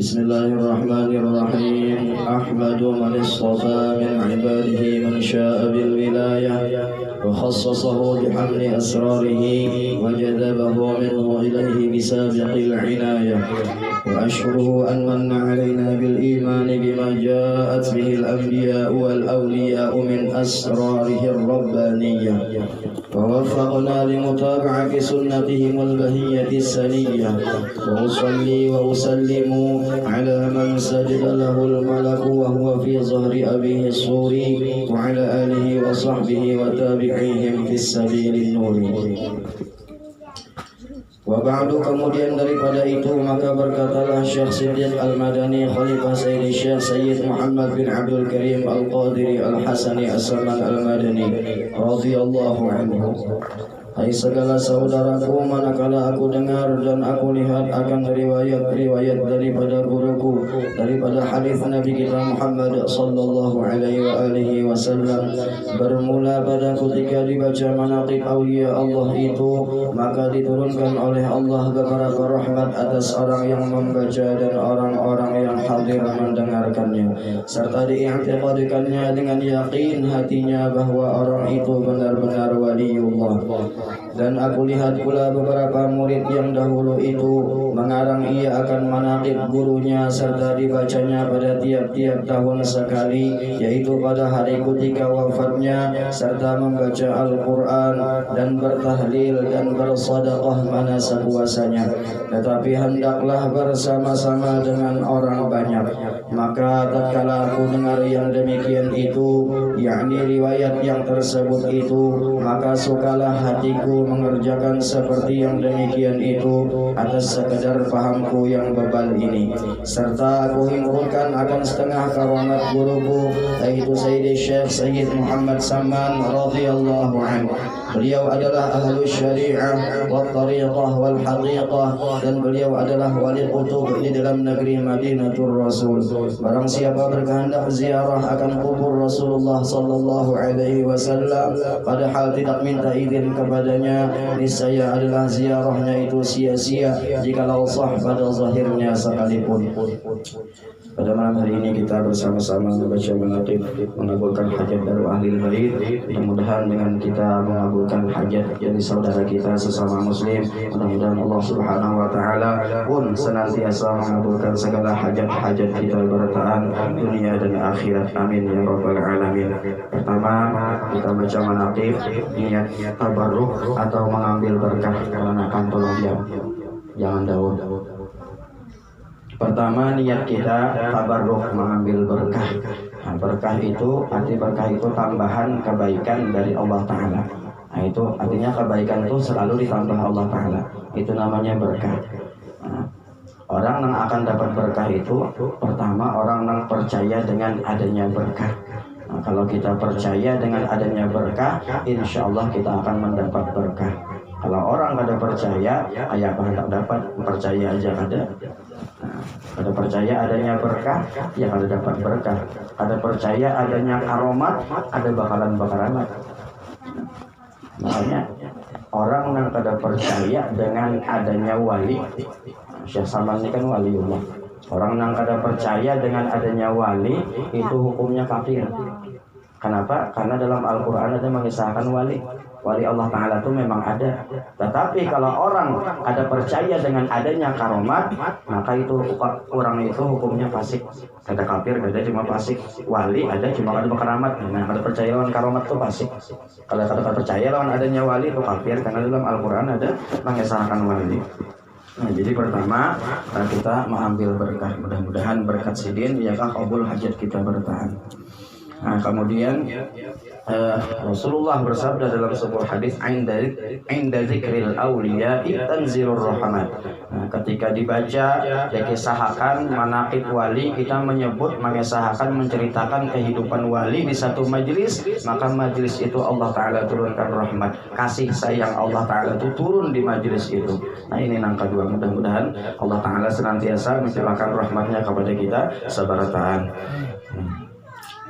بسم الله الرحمن الرحيم. أحمد من اصطفى من عباده من شاء بالولاية وخصصه بحمل أسراره وجذبه منه إليه بسابق العناية، وأشكره أن من علينا بالإيمان بما جاءت به الأنبياء والأولياء من أسراره الربانية، ووفقنا لمتابعة سنتهم البهية السنية. وأصلي وأسلم على من سجد له الملك وهو في ظهر أبيه الصور، وعلى آله وصحبه وتابعيهم في السبيل النور. Waba'du, kemudian daripada itu maka berkatalah Syekh Siddiq Al-Madani Khalifah Sayyidi Syekh Sayyid Muhammad bin Abdul Karim Al-Qadiri Al-Hasani As-Saman Al-Madani radhiyallahu anhu. Hai segala saudaraku, manakala aku dengar dan aku lihat akan riwayat-riwayat daripada guruku, daripada hadis Nabi kita Muhammad sallallahu alaihi wasallam, bermula pada ketika dibaca manaqib aulia Allah itu, maka diturunkan oleh Allah beberapa rahmat atas orang yang membaca dan orang-orang yang hadir mendengarkannya, serta diiktikadkannya dengan yakin hatinya bahwa orang itu benar-benar waliullah. Dan aku lihat pula beberapa murid yang dahulu itu mengarang ia akan manaqib gurunya, serta dibacanya pada tiap-tiap tahun sekali, yaitu pada hari ketika wafatnya, serta membaca Al-Quran dan bertahlil dan bersedekah mana sekuasanya. Tetapi hendaklah bersama-sama dengan orang banyak. Maka tatkala aku dengar yang demikian itu, yakni riwayat yang tersebut itu, maka sukalah hatiku mengerjakan seperti yang demikian itu atas sekedar pahamku yang bebal ini, serta aku himpunkan akan setengah karamat guruku, yaitu Sayyidi Syekh Sayyid Muhammad Saman radhiyallahu anhu. Beliau adalah ahlu syariah wal tariqah wal haqiqah, dan beliau adalah wali kutub di dalam negeri Madinatul Rasul. Barang siapa berkehendak ziarah akan kubur Rasulullah sallallahu alaihi wasallam padahal tidak minta izin kepadanya, niscaya adalah ziarahnya itu sia-sia jikalau sah pada zahirnya sekalipun. Pada malam hari ini kita bersama-sama membaca manaqib, mengabulkan hajat dari ahli bait. Mudah-mudahan dengan kita mengabulkan hajat dari saudara kita sesama muslim, mudah-mudahan Allah Subhanahu wa taala pun senantiasa mengabulkan segala hajat-hajat kita bertahan dunia dan akhirat. Amin ya rabbal alamin. Pertama, kita baca manaqib niat tabarruk atau mengambil berkah. Kenakan tolong diam, jangan daun. Pertama, niat kita tabarruk, mengambil berkah. Nah, berkah itu, arti berkah itu tambahan kebaikan dari Allah Ta'ala. Nah, itu artinya kebaikan itu selalu ditambah Allah Ta'ala. Itu namanya berkah. Nah, orang yang akan dapat berkah itu pertama orang yang percaya dengan adanya berkah. Nah, kalau kita percaya dengan adanya berkah, insya Allah kita akan mendapat berkah. Kalau orang kada percaya, ayah apa hendak dapat, percaya aja kada. Nah, kada percaya adanya berkah, ya kada dapat berkah. Kada percaya adanya karomat, ada bakaran. Makanya orang yang kada percaya dengan adanya wali, Syekh Saman ini kan waliullah. Orang yang kada percaya dengan adanya wali itu hukumnya kafir. Kenapa? Karena dalam Al-Quran ada mengisahkan wali Allah Ta'ala itu memang ada. Tetapi kalau orang ada percaya dengan adanya karomat, maka itu orang itu hukumnya fasik. Ada kafir, ada cuma fasik. Wali ada cuma ada keramat. Nah, kalau percaya lawan karomat itu fasik. Kalau kada percaya lawan adanya wali itu kafir, karena dalam Al-Quran ada mengisahkan wali. Nah, jadi pertama kita mengambil berkah. Mudah-mudahan berkat sidin yakah qabul hajat kita bertahan. Nah, kemudian Rasulullah bersabda dalam sebuah hadis, "Inda dzikril auliya tanzilur rahmat." Nah, ketika dibaca dikisahkan manaqib wali, kita menyebut, mengisahkan, menceritakan kehidupan wali di satu majelis, maka majelis itu Allah Ta'ala turunkan rahmat. Kasih sayang Allah Ta'ala itu turun di majelis itu. Nah, ini yang kedua. Mudah-mudahan Allah Ta'ala senantiasa mencurahkan rahmatnya kepada kita sebarataan.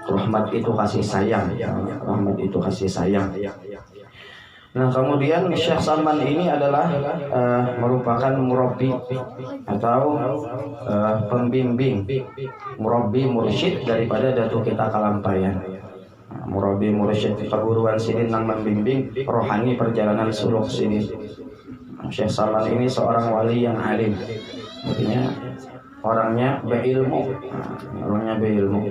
Rahmat itu kasih sayang, rahmat itu kasih sayang. Nah, kemudian Syekh Salman ini adalah merupakan murabbi atau pembimbing, murabbi mursyid daripada Datuk kita Kalampayan. Nah, murabbi mursyid perguruan sini nang membimbing rohani perjalanan suluk sini. Syekh Salman ini seorang wali yang alim, artinya orangnya berilmu, orangnya berilmu.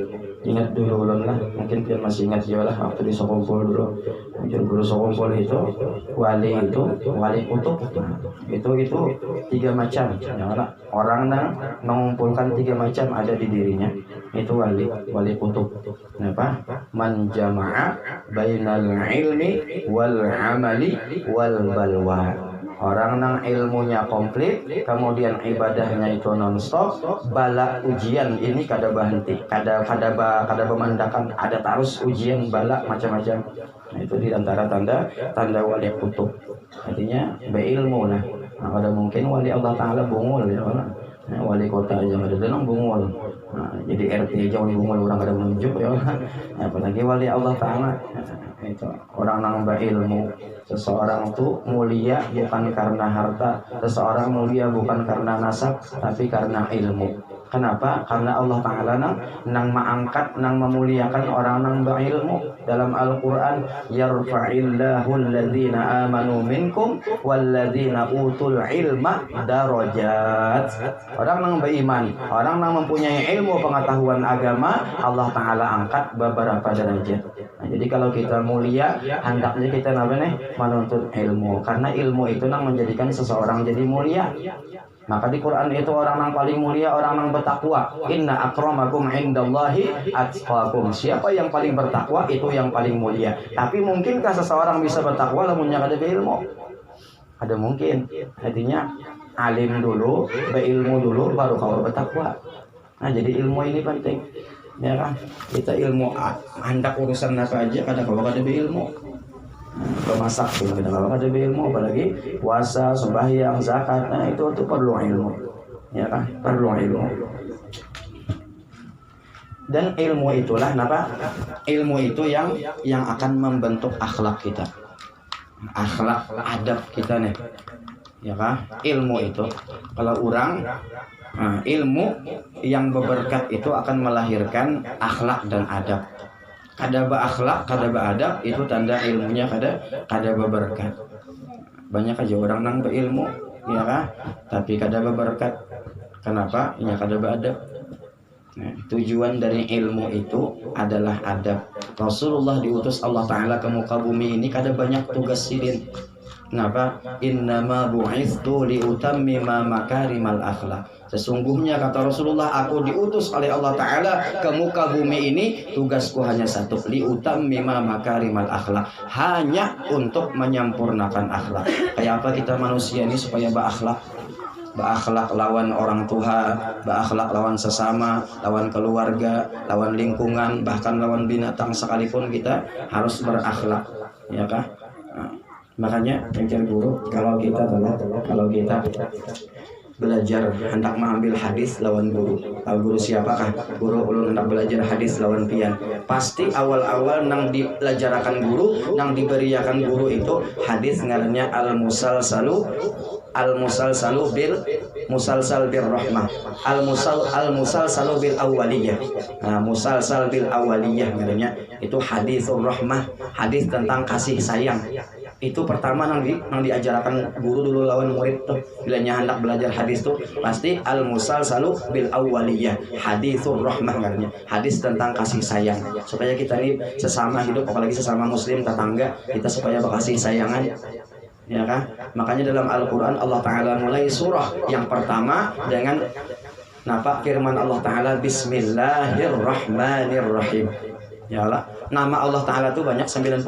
Ingat dulu lah, mungkin kalian masih ingat ya lah waktu di Sokompol dulu. Mungkin guru Sokompol itu wali kutub itu 3 macam. Ya, orang yang mengumpulkan 3 macam ada di dirinya. Itu wali kutub. Kenapa? Man jama'a bainal ilmi wal amali wal balwa. Orang yang ilmunya komplit, kemudian ibadahnya itu nonstop, bala ujian ini kada berhenti, kada memandakan, ada terus ujian bala macam-macam. Nah, itu di antara tanda wali kutub. Artinya berilmu lah. Nah, ada mungkin wali Allah Taala bungul ya orang. Nah, wali kota aja ada dalam bungul. Nah, jadi RT aja bungul orang ada menunjuk ya orang. Nah, apalagi wali Allah Taala. Itu orang yang berilmu. Seseorang itu mulia bukan karena harta, seseorang mulia bukan karena nasab, tapi karena ilmu. Kenapa? Karena Allah Ta'ala nang mengangkat, nang memuliakan orang nang berilmu. Dalam Al-Quran, yarfa'illahu alladhina amanu minkum walladhina utul ilma darajat. Orang nang beriman, orang nang mempunyai ilmu pengetahuan agama, Allah Ta'ala angkat beberapa derajat. Nah, jadi kalau kita mulia, hendaknya kita menuntut ilmu. Karena ilmu itu nang menjadikan seseorang jadi mulia. Maka di Quran itu orang yang paling mulia orang yang bertakwa. Inna akramakum indallahi atqakum. Siapa yang paling bertakwa itu yang paling mulia. Tapi mungkinkah seseorang bisa bertakwa lamunnya kada berilmu? Ada mungkin. Artinya alim dulu, berilmu dulu baru kau bertakwa. Nah, jadi ilmu ini penting. Ya kan? Kita ilmu hendak urusan apa aja kada kau kada berilmu. Pemasak pun kalau ada ilmu, apalagi puasa, sembahyang, zakat, nah itu perlu ilmu, ya kan, perlu ilmu. Dan ilmu itulah apa? Ilmu itu yang akan membentuk akhlak kita, akhlak adab kita nih, ya kan? Ilmu itu kalau orang ilmu yang berberkat itu akan melahirkan akhlak dan adab. Kada berakhlak, kada beradab itu tanda ilmunya kada berberkat. Banyak aja orang nang berilmu, ya kan? Tapi kada berberkat. Kenapa? Ya kada beradab. Nah, tujuan dari ilmu itu adalah adab. Rasulullah diutus Allah Ta'ala ke muka bumi ini kada banyak tugas sidin. Kenapa? Innama bu'ithu liutammima makarimal akhlak. Sesungguhnya kata Rasulullah, aku diutus oleh Allah Ta'ala ke muka bumi ini, tugasku hanya satu, liutammima makarimal akhlak, hanya untuk menyempurnakan akhlak. Kayak apa kita manusia ini supaya berakhlak? Berakhlak lawan orang tua, berakhlak lawan sesama, lawan keluarga, lawan lingkungan, bahkan lawan binatang sekalipun kita harus berakhlak, ya kah? Nah, makanya pengen guru kalau kita belajar hendak mengambil hadis lawan guru. Tahu guru siapakah? Guru ulun hendak belajar hadis lawan pian. Pasti awal-awal nang dipelajarakan guru, nang diberiakan guru itu hadis ngarannya al-musalsalu bil musalsal bir rahmah. Al-musalsalu bil awaliyah. Nah, musalsal bil awaliyah namanya. Itu hadisur rahmah, hadis tentang kasih sayang. Itu pertama nang diajarkan guru dulu lawan murid tuh. Bilanya hendak belajar hadis tuh pasti al-musalsalu bil awwaliyah, haditsur rahmah namanya. Hadis tentang kasih sayang. Supaya kita ini sesama hidup, apalagi sesama muslim tetangga, kita supaya berkasih sayangan. Ya kan? Makanya dalam Al-Qur'an Allah Ta'ala mulai surah yang pertama dengan firman Allah Ta'ala Bismillahirrahmanirrahim. Ya Allah, nama Allah Ta'ala itu banyak 99,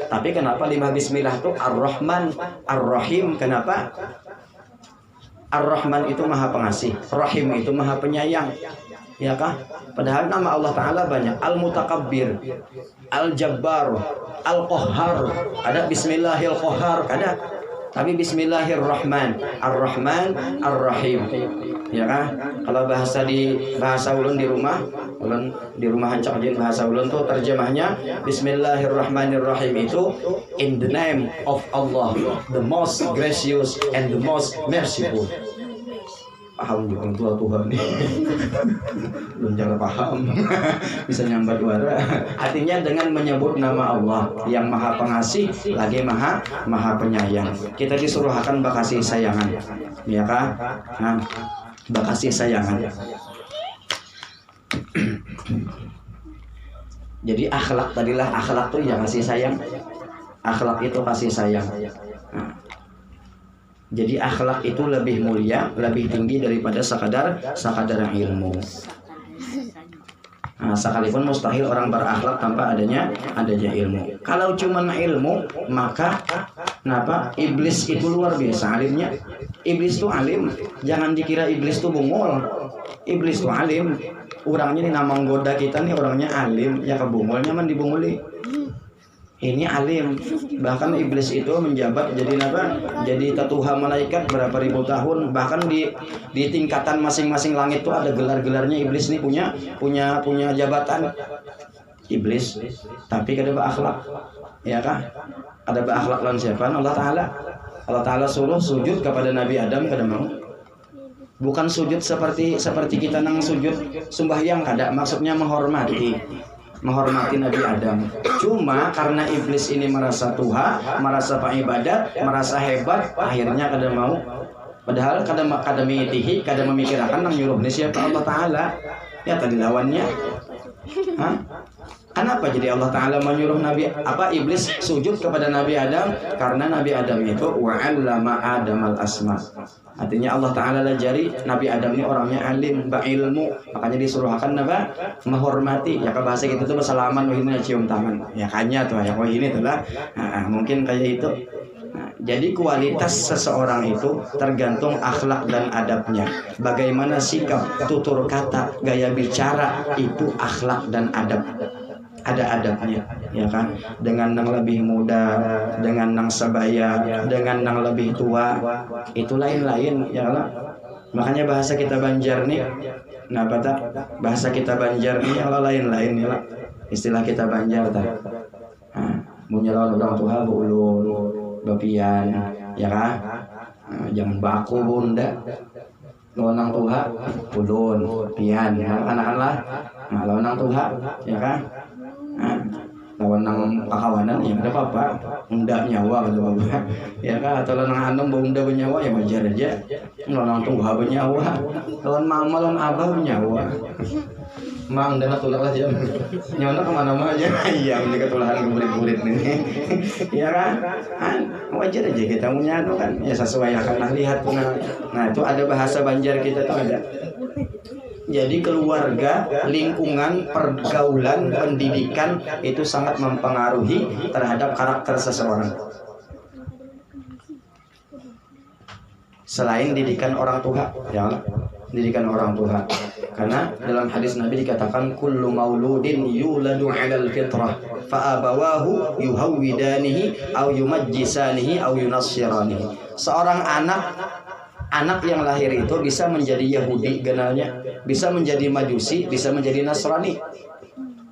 tapi kenapa 5 bismillah itu Ar-Rahman, Ar-Rahim? Kenapa? Ar-Rahman itu maha pengasih, Rahim itu maha penyayang, ya kah? Padahal nama Allah Ta'ala banyak, Al-Mutakabbir, Al-Jabbar, Al-Qahhar, ada Bismillahil-Qahhar, ada. Tapi Bismillahirrahman, Ar-Rahman, Ar-Rahim. Ya kan? Kalau bahasa ulun di rumah, Ulun di rumah hancak jin bahasa ulun tuh terjemahnya Bismillahirrahmanirrahim itu in the name of Allah, the most gracious and the most merciful. Paham juga tua Tuhan nih. Belum cara paham. Bisa nyambat wara. Artinya dengan menyebut nama Allah yang Maha Pengasih lagi Maha Penyayang. Kita disuruh akan bakasih sayangan. Ya kah? Nah, bakasih sayangan. Jadi akhlak tadilah akhlak tuh ya kasih sayang. Akhlak itu kasih sayang. Nah, jadi akhlak itu lebih mulia, lebih tinggi daripada sekadar ilmu. Nah, sekalipun mustahil orang berakhlak tanpa adanya ilmu. Kalau cuma ilmu, maka kenapa? Iblis itu luar biasa alimnya. Iblis itu alim. Jangan dikira iblis itu bungul. Iblis itu alim. Orangnya ini nama goda kita nih orangnya alim. Ya kebungulnya man dibunguli. Ini alim. Bahkan iblis itu menjabat jadi apa? Jadi tetuha malaikat berapa ribu tahun. Bahkan di tingkatan masing-masing langit itu ada gelar-gelarnya. Iblis ini punya jabatan. Iblis. Tapi kada berakhlak. Ya kah? Ada berakhlak lawan siapa? Allah Ta'ala. Allah Ta'ala suruh sujud kepada Nabi Adam kada mau. Bukan sujud seperti kita nang sujud sembahyang kada. Maksudnya menghormati Nabi Adam. Cuma karena iblis ini merasa tuha, merasa pengibadat, merasa hebat, akhirnya kada mau. Padahal kada mengitihi, kada memikirkan nang nyuruh siapa Allah Ta'ala. Ya tadi lawannya. Hah? Kenapa jadi Allah Ta'ala menyuruh iblis sujud kepada Nabi Adam? Karena Nabi Adam itu wa'allama Adamal asma. Artinya Allah Ta'ala lajari Nabi Adam ini orangnya alim, berilmu. Makanya disuruhkan menghormati. Ya ke bahasa kita tuh bersalaman, ini cium tangan. Ya kanya tuh, ya ini tuh lah. Mungkin kayak itu. Nah, jadi kualitas seseorang itu tergantung akhlak dan adabnya. Bagaimana sikap, tutur kata, gaya bicara, itu akhlak dan adab. Ada adabnya, ya kan? Dengan yang lebih muda, dengan yang sebaya, dengan yang lebih tua, itu lain-lain, ya kan? Makanya bahasa kita Banjar nih, kenapa tak? Bahasa kita Banjar nih, kalau lain-lain ya, istilah kita Banjar tak? Punya lawan orang tua, ulun, bapian, ya kan? Jangan baku bunda. Lawan tua, ulun, pian, ya anak-anak, lawan tua, ya kan? Lawan nang pakawanan ya ada apa-apa unda nyawa gitu bapak ya kan atau lawan anom bunda bernyawa ya wajar aja lawan tunggu bernyawa lawan mama lawan abah bernyawa mang dana tulak lah jam nyawa kemana-mana aja iya ini ketularan murid-murid nih ya kan wajar aja kita punya kan ya sesuai akan lihat nah itu ada bahasa Banjar kita tuh ada. Jadi keluarga, lingkungan, pergaulan, pendidikan itu sangat mempengaruhi terhadap karakter seseorang. Selain didikan orang tua, ya, didikan orang tua. Karena dalam hadis Nabi dikatakan kullu mauludin yuladu 'alal fitrah fa abawahu yuhawwidanihi aw yumajjisanihi aw yunassiranihi. Seorang anak yang lahir itu bisa menjadi Yahudi genalnya, bisa menjadi Majusi, bisa menjadi Nasrani,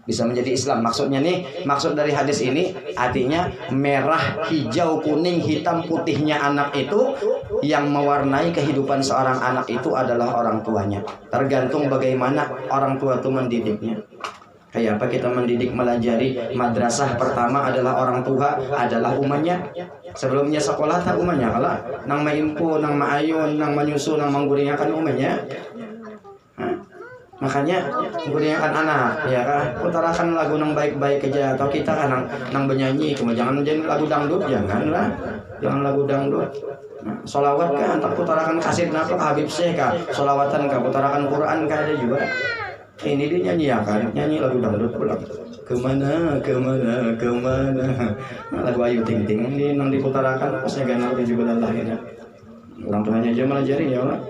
bisa menjadi Islam. Maksudnya nih, maksud dari hadis ini artinya merah, hijau, kuning, hitam, putihnya anak itu yang mewarnai kehidupan seorang anak itu adalah orang tuanya. Tergantung bagaimana orang tua itu mendidiknya. Kayak apa kita mendidik melajari madrasah pertama adalah orang tua, adalah umahnya. Sebelumnya sekolah tak umahnya kalau nang maimpu, nang maayun, nang menyusu, nang mengguringakan umahnya. Makanya guringakan anak, ya kan? Putarakan lagu nang baik-baik aja atau kita kan nang bernyanyi, cuma jangan jadi lagu dangdut, janganlah. Jangan lagu dangdut. Solawat kan, tak putarakan kaset napa Habib Syekh kah? Solawatan kah, putarakan Quran kah ada juga. Ini dia nyanyi ya kan, nyanyi lagu dangdut pulang. Kemana, lagu Ayu Ting Ting ini nang diputarakan, pasnya ganal juga lahirnya. Orang tuanya aja melajari ya Allah.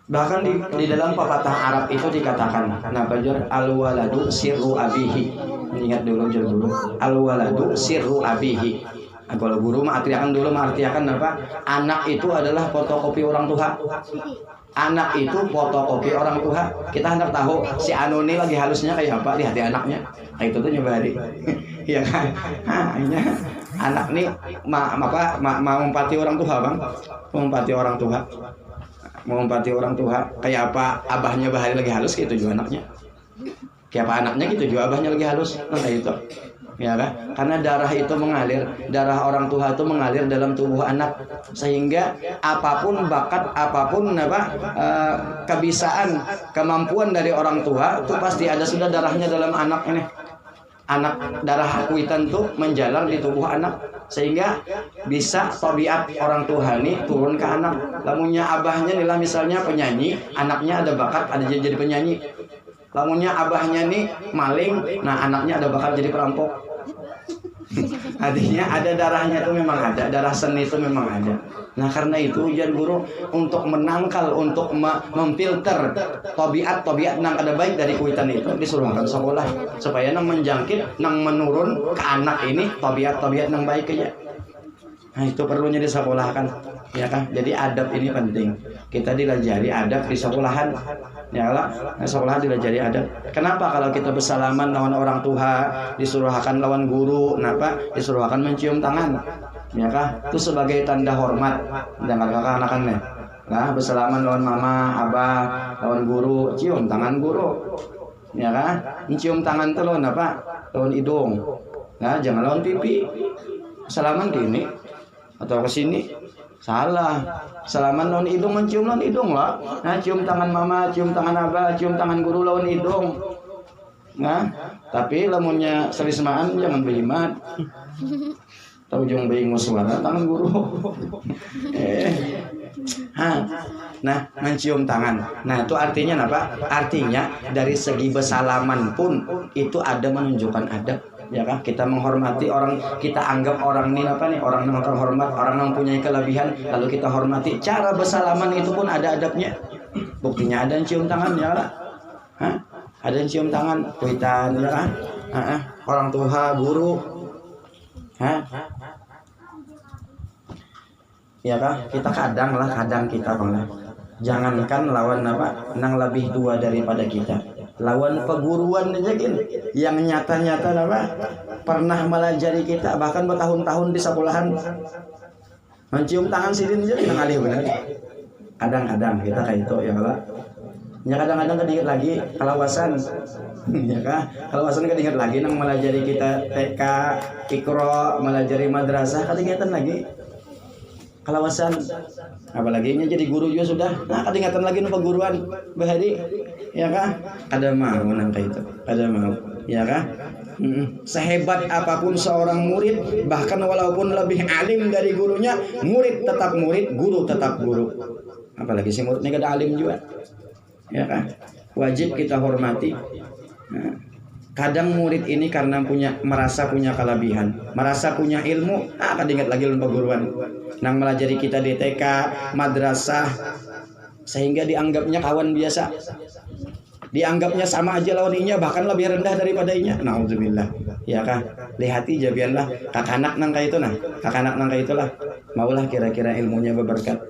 Bahkan di dalam pepatah Arab itu dikatakan, kenapa Jor? Al-waladu sirru abihi. Ingat dulu Jor dulu. Al-waladu sirru abihi. Kalau guru mah artiakan dulu, apa? Anak itu adalah fotokopi orang tua. Anak itu fotokopi orang tua. Kita hendak tahu si anu ini lagi halusnya kayak apa di hati anaknya. Nah, itu tuh nyoba hari. Iya kan? Anak nih mau empati orang tua, Bang. Empati orang tua. Mau empati orang tua. Kayak apa abahnya bahari lagi halus gitu juga anaknya. Kayak apa anaknya gitu juga abahnya lagi halus. Nah, itu. Ya kan? Karena darah itu mengalir, darah orang tua itu mengalir dalam tubuh anak, sehingga apapun bakat, apapun kebisaan, kemampuan dari orang tua itu pasti ada sudah darahnya dalam anak ini. Anak darah kuitan tuh menjalar di tubuh anak, sehingga bisa tabiat orang tua ini turun ke anak. Lamunnya abahnya nih misalnya penyanyi, anaknya ada bakat ada jadi penyanyi. Lamunnya abahnya nih maling, nah anaknya ada bakat jadi perampok. Artinya ada darahnya itu memang ada, darah seni itu memang ada. Nah karena itu ujian guru untuk menangkal, untuk memfilter tabiat nang ada baik dari kuitan itu disuruhkan sekolah supaya nang menjangkit, nang menurun ke anak ini tabiat nang baik aja. Nah itu perlunya disekolahkan, ya kan? Jadi adab ini penting. Kita dilajari adab di sekolahan, ya lah. Nah, sekolahan dilajari adab. Kenapa kalau kita bersalaman lawan orang tua, disuruhkan lawan guru, kenapa? Disuruhkan mencium tangan, ya kah? Itu sebagai tanda hormat. Jangan kakak anak-anaknya. Nah, bersalaman lawan mama, abah, lawan guru, cium tangan guru, ya kan? Mencium tangan itu lawan apa? Lawan hidung. Nah, jangan lawan pipi. Salaman gini. Atau ke sini salah, salaman lawan hidung, mencium lawan hidung lah. Nah cium tangan mama, cium tangan abah, cium tangan guru lawan hidung. Nah tapi lamunnya selismaan jangan belimat. Tahu jong bingung suara tangan guru. Nah mencium tangan. Nah itu artinya apa? Artinya dari segi bersalaman pun itu ada menunjukkan adab. Ya kan, kita menghormati orang, kita anggap orang ini orang yang terhormat, orang yang punya kelebihan, lalu kita hormati. Cara bersalaman itu pun ada adabnya. Buktinya ada yang cium tangan, ya lah. Ada yang cium tangan, kuitan, ya kan? Orang tua, guru, ya kan? Kita kadang kita bang. Jangankan lawan nang lebih tua daripada kita. Lawan peguruan aja gini, yang nyata-nyata pernah melajari kita bahkan bertahun-tahun di sekolahan, mencium tangan sidin aja nang alih benar. Kadang-kadang kita kayak itu ya lah. Ya kadang-kadang kedinget lagi kalawasan, ya kan? Kalawasan kedinget lagi nang melajari kita TK, Ikro, melajari madrasah kedingetan lagi. Kalawasan, apalagi nya jadi guru juga sudah. Nah kedingatan lagi nu peguruan bahari, ya kan? Ada mau nang kayak itu, ada mau, ya kan? Sehebat apapun seorang murid, bahkan walaupun lebih alim dari gurunya, murid tetap murid, guru tetap guru. Apalagi si muridnya gak ada alim juga, ya kan? Wajib kita hormati. Nah, kadang murid ini karena merasa punya kelebihan, merasa punya ilmu, kadingat lagi lomba guruan, nang melajari kita di TK, madrasah, sehingga dianggapnya kawan biasa, dianggapnya sama aja lawan inya, bahkan lebih rendah daripada inya. Nauzubillah, ya kah? Lihati jabianlah kakak anak nang kayak itu kakak anak nang kayak itulah, maulah kira-kira ilmunya berberkat.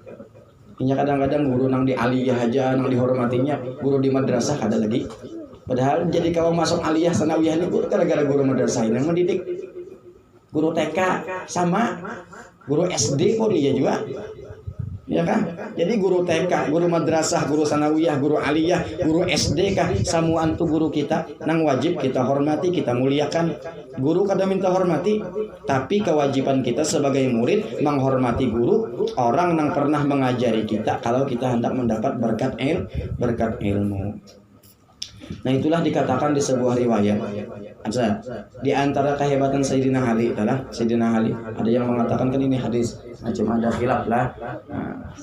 Inya kadang-kadang guru nang di aliyah aja nang dihormatinya, guru di madrasah ada lagi. Padahal jadi kalau masuk aliyah sanawiyah ini gara-gara guru madrasah yang mendidik. Guru TK sama, guru SD pun dia juga. Ya kan? Jadi guru TK, guru madrasah, guru sanawiyah, guru aliyah, guru SD kah samuan tu guru kita nang wajib kita hormati, kita muliakan. Guru kada minta hormati, tapi kewajiban kita sebagai murid menghormati guru, orang yang pernah mengajari kita kalau kita hendak mendapat berkat ilmu. Nah itulah dikatakan di sebuah riwayat. Di antara kehebatan Sayyidina Ali adalah Sayyidina Ali. Ada yang mengatakan kan ini hadis, cuma ada khilaf lah.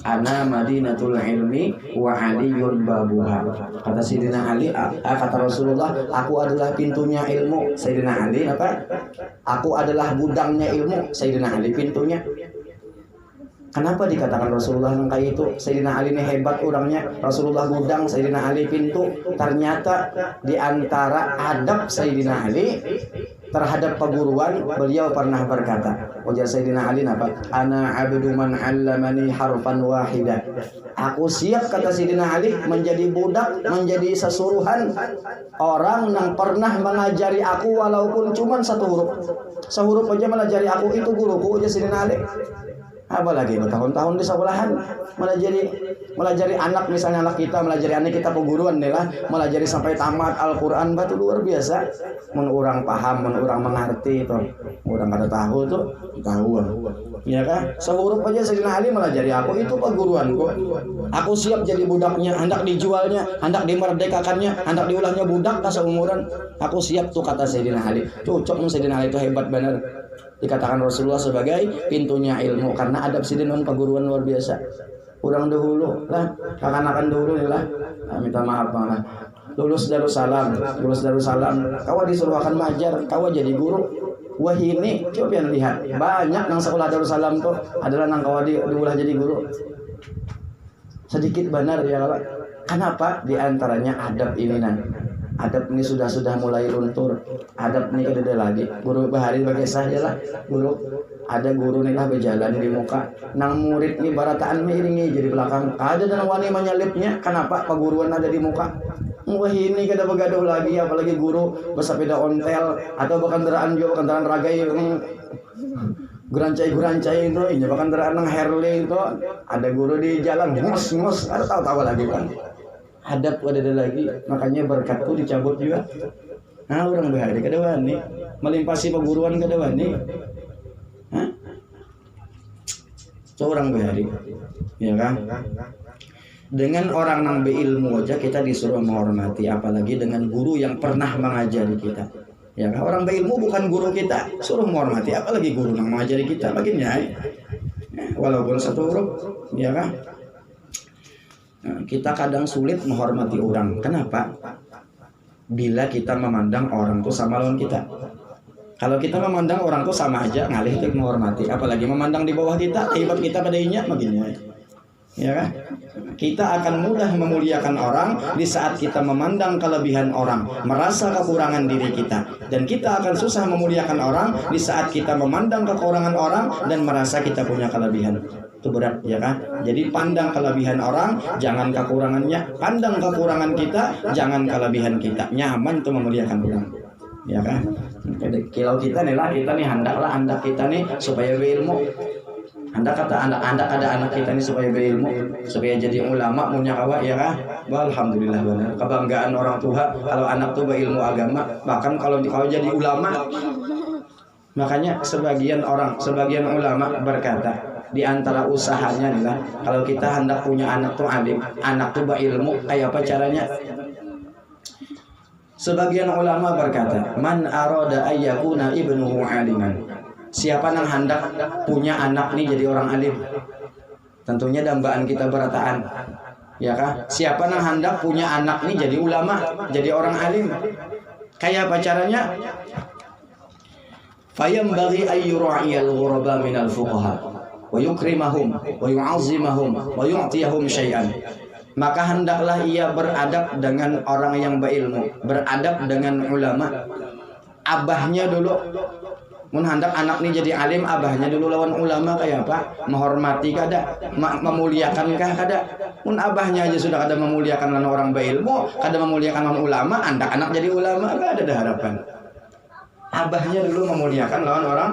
Ana madinatul ilmi wa aliyun babuha. Kata Sayyidina Ali, kata Rasulullah, aku adalah pintunya ilmu. Sayyidina Ali apa? Aku adalah gudangnya ilmu. Sayyidina Ali pintunya. Kenapa dikatakan Rasulullah yang kayak itu? Sayyidina Ali ini hebat orangnya, Rasulullah gudang, Sayyidina Ali pintu. Ternyata di antara adab Sayyidina Ali terhadap perguruan, beliau pernah berkata, ujar Sayyidina Ali apa? Ana abdu man 'allamani harfan wahidan. Aku siap, kata Sayyidina Ali, menjadi budak, menjadi sesuruhan orang yang pernah mengajari aku walaupun cuma satu huruf. Sehuruf aja melajari aku, itu guruku, ujar Sayyidina Ali. Apalagi bertahun-tahun di sekolahan melajari anak, misalnya anak kita melajari anak kita perguruan nih lah, melajari sampai tamat Al-Quran, batu luar biasa. Mun orang paham, mun orang mengerti itu, orang kada tahu tuh tahu, ya kan? Sehuruf aja Sayyidina Ali melajari aku, itu perguruanku. Aku siap jadi budaknya, hendak dijualnya, hendak dimerdekakannya, hendak diulahnya budak tak seumuran. Aku siap tuh, kata Sayyidina Ali. Cocok Sayyidina Ali itu hebat benar. Dikatakan Rasulullah sebagai pintunya ilmu, karena adab sidin perguruan luar biasa. Kurang dahulu lah, kakan-kakan dahulu nih lah, minta maaf malah. Lulus Darussalam, kau disuruh akan mengajar, kau jadi guru. Wah ini, coba yang lihat, banyak yang sekolah Darussalam tuh adalah nang kau diulah jadi guru. Sedikit benar ya, kenapa? Di antaranya adab ini adab ini sudah mulai luntur. Adab ini kada lagi. Guru bahari bagi saja lah. Guru ada guru nih lah berjalan di muka. Nang murid nih barataan miringi jadi belakang. Ada dan wani menyalipnya. Kenapa? Perguruan ada di muka. Wah ini kada begaduh lagi, apalagi guru bersepeda ontel atau kendaraan ragai gurancai itu, ini kendaraan nang Harley itu. Ada guru di jalan ngos, ada tahu lagi kan. Hadap ada lagi, makanya berkat itu dicabut juga. Nah orang bahari kada wani melimpasi perguruan, kada wani. Seorang bahari, ya kan? Dengan orang yang berilmu aja kita disuruh menghormati, apalagi dengan guru yang pernah mengajari kita. Ya kan? Orang berilmu bukan guru kita, suruh menghormati, apalagi guru yang mengajari kita. Baginya, walaupun satu huruf, ya kan? Kita kadang sulit menghormati orang. Kenapa? Bila kita memandang orang itu sama lawan kita. Kalau kita memandang orang itu sama aja, ngalih kita menghormati. Apalagi memandang di bawah kita, hebat kita padanya, begini. Ya kan? Kita akan mudah memuliakan orang di saat kita memandang kelebihan orang, merasa kekurangan diri kita. Dan kita akan susah memuliakan orang di saat kita memandang kekurangan orang dan merasa kita punya kelebihan. Itu berat, ya kan? Jadi pandang kelebihan orang, jangan kekurangannya. Pandang kekurangan kita, jangan kelebihan kita. Nyaman tuh memuliakan orang, ya kan? Kalau kita nih hendaklah anak kita nih supaya berilmu. Hendak ada anak kita nih supaya berilmu, supaya jadi ulama, punya kawa, ya kan? Alhamdulillah benar. Kebanggaan orang tua kalau anak tuh berilmu agama, bahkan kalau jadi ulama. Makanya sebagian ulama berkata, di antara usahanya nih lah, kalau kita hendak punya anak tuh alim, anak tuh berilmu, kayak apa caranya? Sebagian ulama berkata, man arada ayyakuna ibnuhu aliman. Siapa yang hendak punya anak nih jadi orang alim? Tentunya dambaan kita berataan, ya kan? Siapa yang hendak punya anak nih jadi ulama, jadi orang alim? Kayak apa caranya? Fayambaghi ayyura'iyal ghuraba minal fuqaha wa yukrimahum wa yu'azzimahum wa yu'tiyahum syai'an. Maka hendaklah ia beradab dengan orang yang berilmu, beradab dengan ulama. Abahnya dulu, mun hendak anak ini jadi alim, abahnya dulu lawan ulama kayak apa? Menghormati kada, memuliakan kah kada? Mun abahnya aja sudah kada memuliakan lawan orang berilmu, kada memuliakan lawan ulama, anak jadi ulama, kada ada harapan. Abahnya dulu memuliakan lawan orang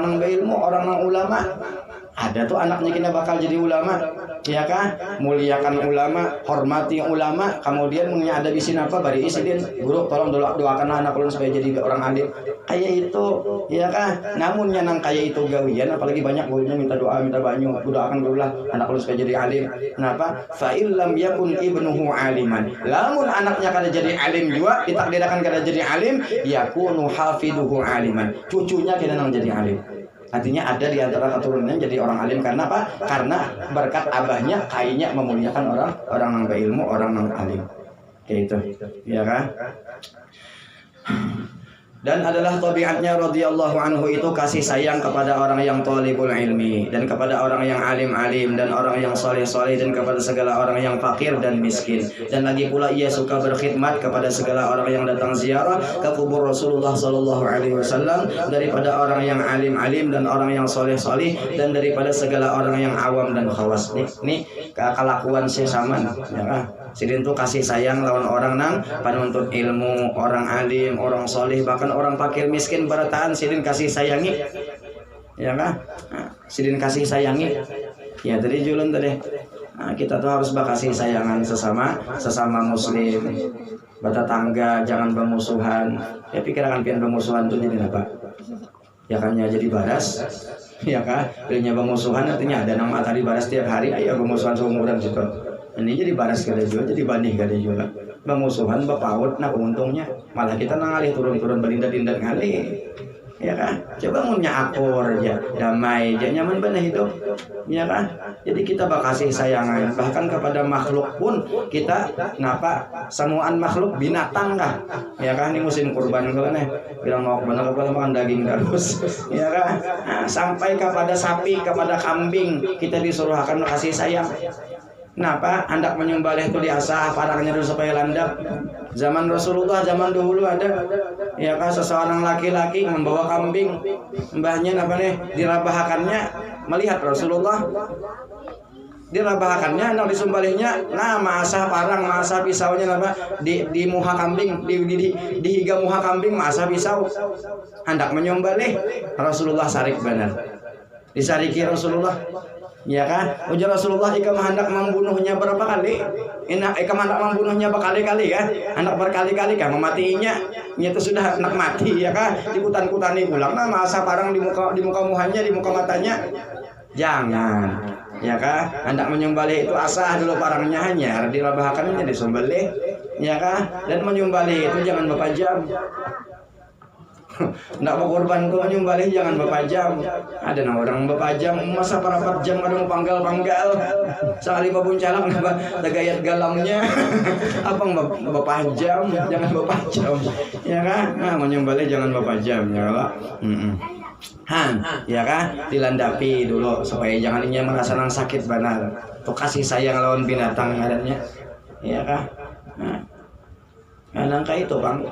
yang berilmu, orang yang ulama. Ada tuh anaknya kita bakal jadi ulama, ya kan? Muliakan ulama, hormati ulama, kemudian punya ada di sini apa? Bari isidin, guru tolong doakan anak ulun supaya jadi orang alim. Kayak itu, ya kan? Namun yang kayak itu gawian, apalagi banyak gurunya minta doa, minta banyu, doakan dulu lah anak ulun supaya jadi alim. Kenapa? Fa illam yakun ibnuhu aliman. Lamun anaknya kada jadi alim juga, ditakdirkan kada jadi alim, yakunu hafiduhu aliman. Cucunya kena nang jadi alim. Artinya ada di antara keturunannya jadi orang alim. Karena apa? Karena berkat abahnya kayaknya memuliakan orang yang berilmu, orang yang alim. Kayak itu, ya kan? Dan adalah tabiatnya radhiyallahu anhu itu kasih sayang kepada orang yang thalibul ilmi, dan kepada orang yang alim-alim, dan orang yang soleh-soleh, dan kepada segala orang yang fakir dan miskin. Dan lagi pula ia suka berkhidmat kepada segala orang yang datang ziarah ke kubur Rasulullah sallallahu alaihi wasallam, daripada orang yang alim-alim dan orang yang soleh-soleh, dan daripada segala orang yang awam dan khawas. Nih kelakuan Syekh Saman, ya kan? Sidin tuh kasih sayang lawan orang nang panuntut ilmu, orang alim, orang soleh, bahkan orang fakir miskin barataan Sidin kasih sayangi, ya kan? Sidin kasih sayangi. Ya tadi julun tadi. Kita tuh harus berkasih sayangan sesama muslim, bertetangga, jangan bermusuhan. Ya pikiran pian bermusuhan tuh jadi apa? Ya kan ya jadi baras. Ya kan? Pilihnya bermusuhan artinya ada nang matahari baras tiap hari, ayo bermusuhan seumuran situ. Ini jadi baras kada juga, jadi banding kada juga. Bermusuhan berpaut, nah untungnya malah kita nangalih turun-turun berindat-indat ngalih. Ya kan? Coba munnya akur aja, damai aja, nyaman benar hidup. Ya kan? Jadi kita bakasih sayangan, bahkan kepada makhluk pun kita napa semuaan makhluk binatang kah? Ya kan? Ini musim kurban kalau nih bilang mau benar kalau makan daging terus. Ya kan? Nah, sampai kepada sapi, kepada kambing kita disuruh akan kasih sayang. Kenapa? Hendak menyembelih itu diasah parangnya dulu supaya landap. Zaman Rasulullah, zaman dahulu ada, ya kan, seseorang laki-laki membawa kambing, mbahnya apa nih dirabahakannya, melihat Rasulullah, dirabahakannya, hendak disembelihnya, nah maasah parang, maasah pisaunya apa di muha kambing, di higa muha kambing, maasah pisau, hendak menyembelih, Rasulullah sarik benar, disariki Rasulullah. Ya kan? Ujar Rasulullah, ikam hendak membunuhnya berapa kali? Ikam hendak membunuhnya berkali-kali kan? Hendak berkali-kali kan mematiinya. Itu sudah hendak mati ya kan? Dikutan-kutani ulang. Nah, masa parang di muka muhanya, di muka matanya. Jangan. Ya kan? Hendak menyembelih itu asah dulu parangnya hanya dirabahakannya disembelih. Ya kan? Dan menyembelih itu jangan berapa jam. Nggak mau korban kau nyumbalik jangan berpajam. Ada orang berpajam masa para 4 jam ada mau panggal sekali pabuncalak napa tegayat galamnya apa berpajam jangan berpajam ya kan. Nah menyumbalik jangan berpajam ya lah. Ya kan, dilandapi dulu supaya jangan inya merasa nang sakit benar. Tuh kasih sayang lawan binatang adanya ya kan. Nah nangka itu Bang.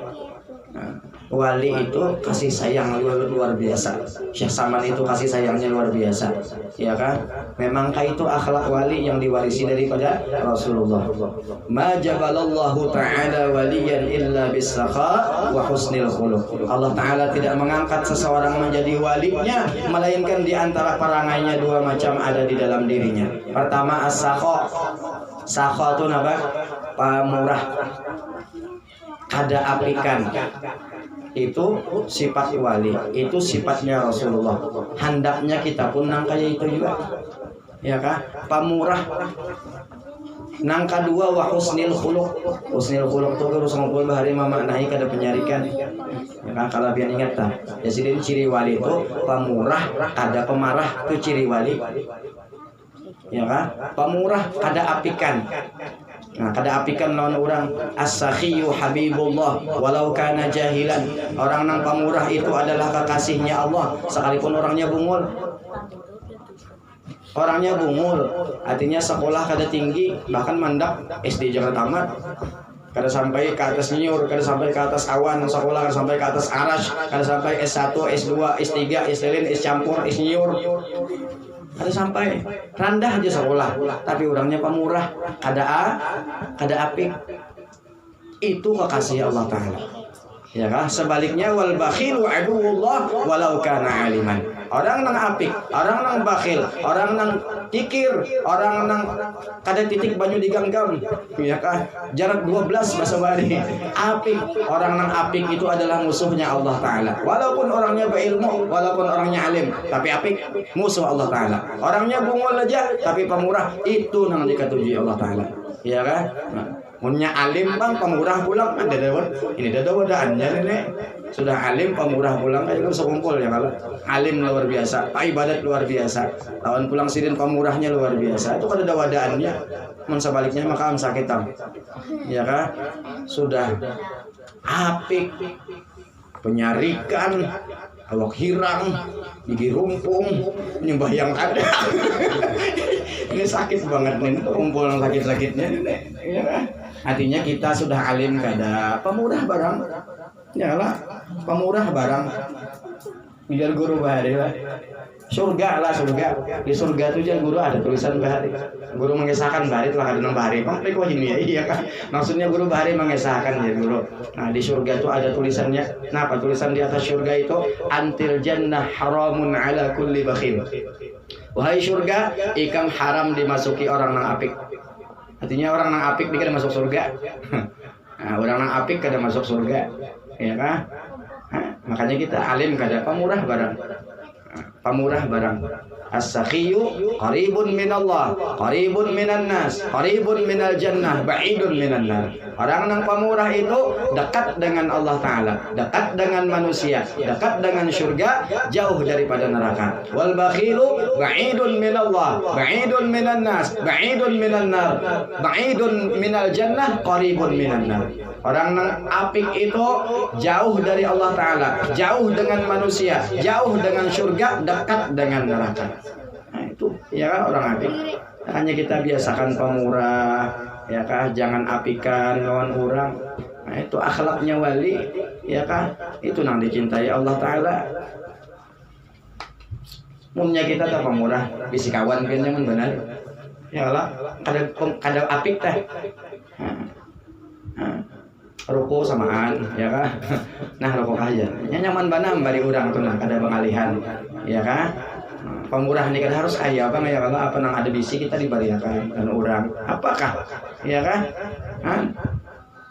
Wali itu kasih sayang luar biasa. Syekh Saman itu kasih sayangnya luar biasa. Ya kan? Memangkah itu akhlak wali yang diwarisi daripada Rasulullah. Ma jabalallahu ta'ala waliyan illa bis-sakha wa husnil khuluq. Allah Ta'ala tidak mengangkat seseorang menjadi walinya melainkan di antara perangainya 2 macam ada di dalam dirinya. Pertama as-sakha. Sakha itu apa? Pamurah. Kada apikan. Itu sifat wali, itu sifatnya Rasulullah. Hendaknya kita pun nang kayak itu juga, ya kan? Pamurah. Nang kedua wa husnil khuluq. Husnil khuluq itu harus ngumpul bahari memaknai kada penyarikan. Ya kan kalau biar ingat tak. Jadi ciri wali itu pamurah, kada pemarah itu ciri wali. Ya kan? Pamurah, kada apikan. Nah, kada apikan lawan orang as-sakhiyu habibullah walau kana jahilan. Orang nang pamurah itu adalah kekasihnya Allah sekalipun orangnya bungul. Orangnya bungul, artinya sekolah kada tinggi, bahkan mandak SD jangan tamat. Kada sampai ke atas nyur, kada sampai ke atas awan sekolah, kada sampai ke atas arash, kada sampai S1, S2, S3, S-lin, S-campur, S-nyur. Ada sampai rendah aja sekolah, tapi orangnya pemurah, kada apik. Itu kekasih Allah Ta'ala. Ya kan? Sebaliknya wal bakhilu aduwullah walau kana aliman. Orang nang apik, orang nang bakhil, orang nang tikir, orang nang kada titik banyu diganggam. Ya kan? Jarak 12 bahasa Bali. Apik, orang nang apik itu adalah musuhnya Allah Ta'ala. Walaupun orangnya berilmu, walaupun orangnya alim, tapi apik musuh Allah Ta'ala. Orangnya bungul aja tapi pemurah, itu nang dikatuji Allah Ta'ala. Ya kan? Nah, punya alim bang pemurah pulang ada ini dadaannya nenek sudah alim pemurah pulang kayak harus kumpul ya kalau alim luar biasa pak ibadat luar biasa lawan pulang sidin pemurahnya luar biasa itu kan ada wadaannya mensebaliknya maka am sakitam ya kan sudah apik penyarikan, awak hirang, gigi rumpung, nyembah yang ada. Ini sakit banget nih, kumpul sakit-sakitnya. Ya. Artinya kita sudah alim kada pemurah barang. Yalah, pemurah barang. Biar guru bahari lah. Surga lah surga. Di surga itu aja guru ada tulisan bahari. Guru mengesahkan bahari telah ada bahari. Pak, kok ini ya? Iya kan? Maksudnya guru bahari mengesahkan ya guru. Nah di surga itu ada tulisannya. Nah apa tulisan di atas surga itu? Antil jannah haramun ala kulli bakhil. Wahai surga, ikam haram dimasuki orang nang apik. Artinya orang nang apik dia kada masuk surga. Nah, orang nang apik kada masuk surga. Ya kan? Nah, makanya kita alim kada pemurah barang. Pemurah barang. As-sakhiyu qaribun minallah, qaribun minan nas, qaribun minal jannah, ba'idun minan nar. Orang yang pemurah itu dekat dengan Allah Ta'ala, dekat dengan manusia, dekat dengan surga, jauh daripada neraka. Wal bakhilu ba'idun minallah, ba'idun minan nas, ba'idun minan nar, ba'idun minal jannah, qaribun minan nar. Orang yang apik itu jauh dari Allah Ta'ala, jauh dengan manusia, jauh dengan surga, dekat dengan neraka. Nah itu ya kan orang apik. Hanya kita biasakan pemurah, ya kan, jangan apikan lawan orang. Nah itu akhlaknya wali, ya kan, itu nang dicintai Allah Ta'ala. Munnya kita tak pemurah, bisi kawan kan yang benar. Ya lah, kada apik teh. Rokok samaan, ya kan? Nah rokok aja. Nyaman banam bari urang tuh nah kada pengalihan, ya kan? Pemurah ini kan harus kaya apa ya kalau apa nang ada bisi kita dibariakan dan orang. Apakah, ya kan?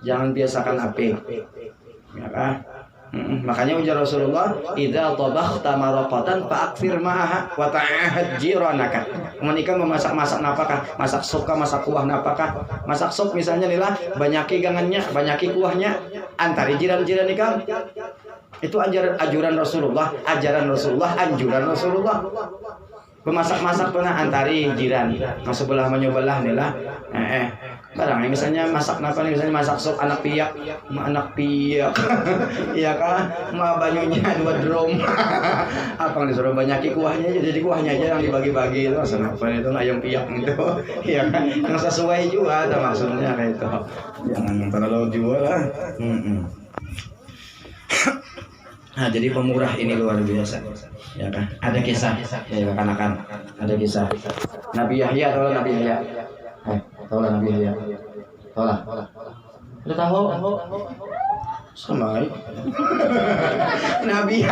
Jangan biasakan apik, ya kan? Makanya ujar Rasulullah, idza tabakhta maraqatan fa'akfir ma'aha wa ta'ahad jiranaka. Menika memasak-masak napakah? Masak sup kah, masak kuah napakah? Masak sup misalnya inilah banyaki gangannya, banyaki kuahnya, antari jiran-jiran nikah. Itu ajaran Rasulullah, anjuran Rasulullah. Pemasak-masak pernah antari jiran, masuk belah menyobelah nilah. Barang misalnya masak apa nih, misalnya masak sup anak piyak, iya kan, mah banyunya 2 drum. Apa yang disuruh banyaki kuahnya aja, jadi kuahnya aja yang dibagi-bagi itu, asal apa itu ayam piyak itu, iya kan, yang sesuai juga, ada maksudnya kayak itu, jangan terlalu jual lah. Nah, jadi pemurah ini luar biasa, ya kan? Ada kisah, ya kan? Ada kisah. Nabi Yahya atau Nabi Yahya? Tahu lah Nabi Yahya. Tahu lah. Udah tahu? Sama. Nabi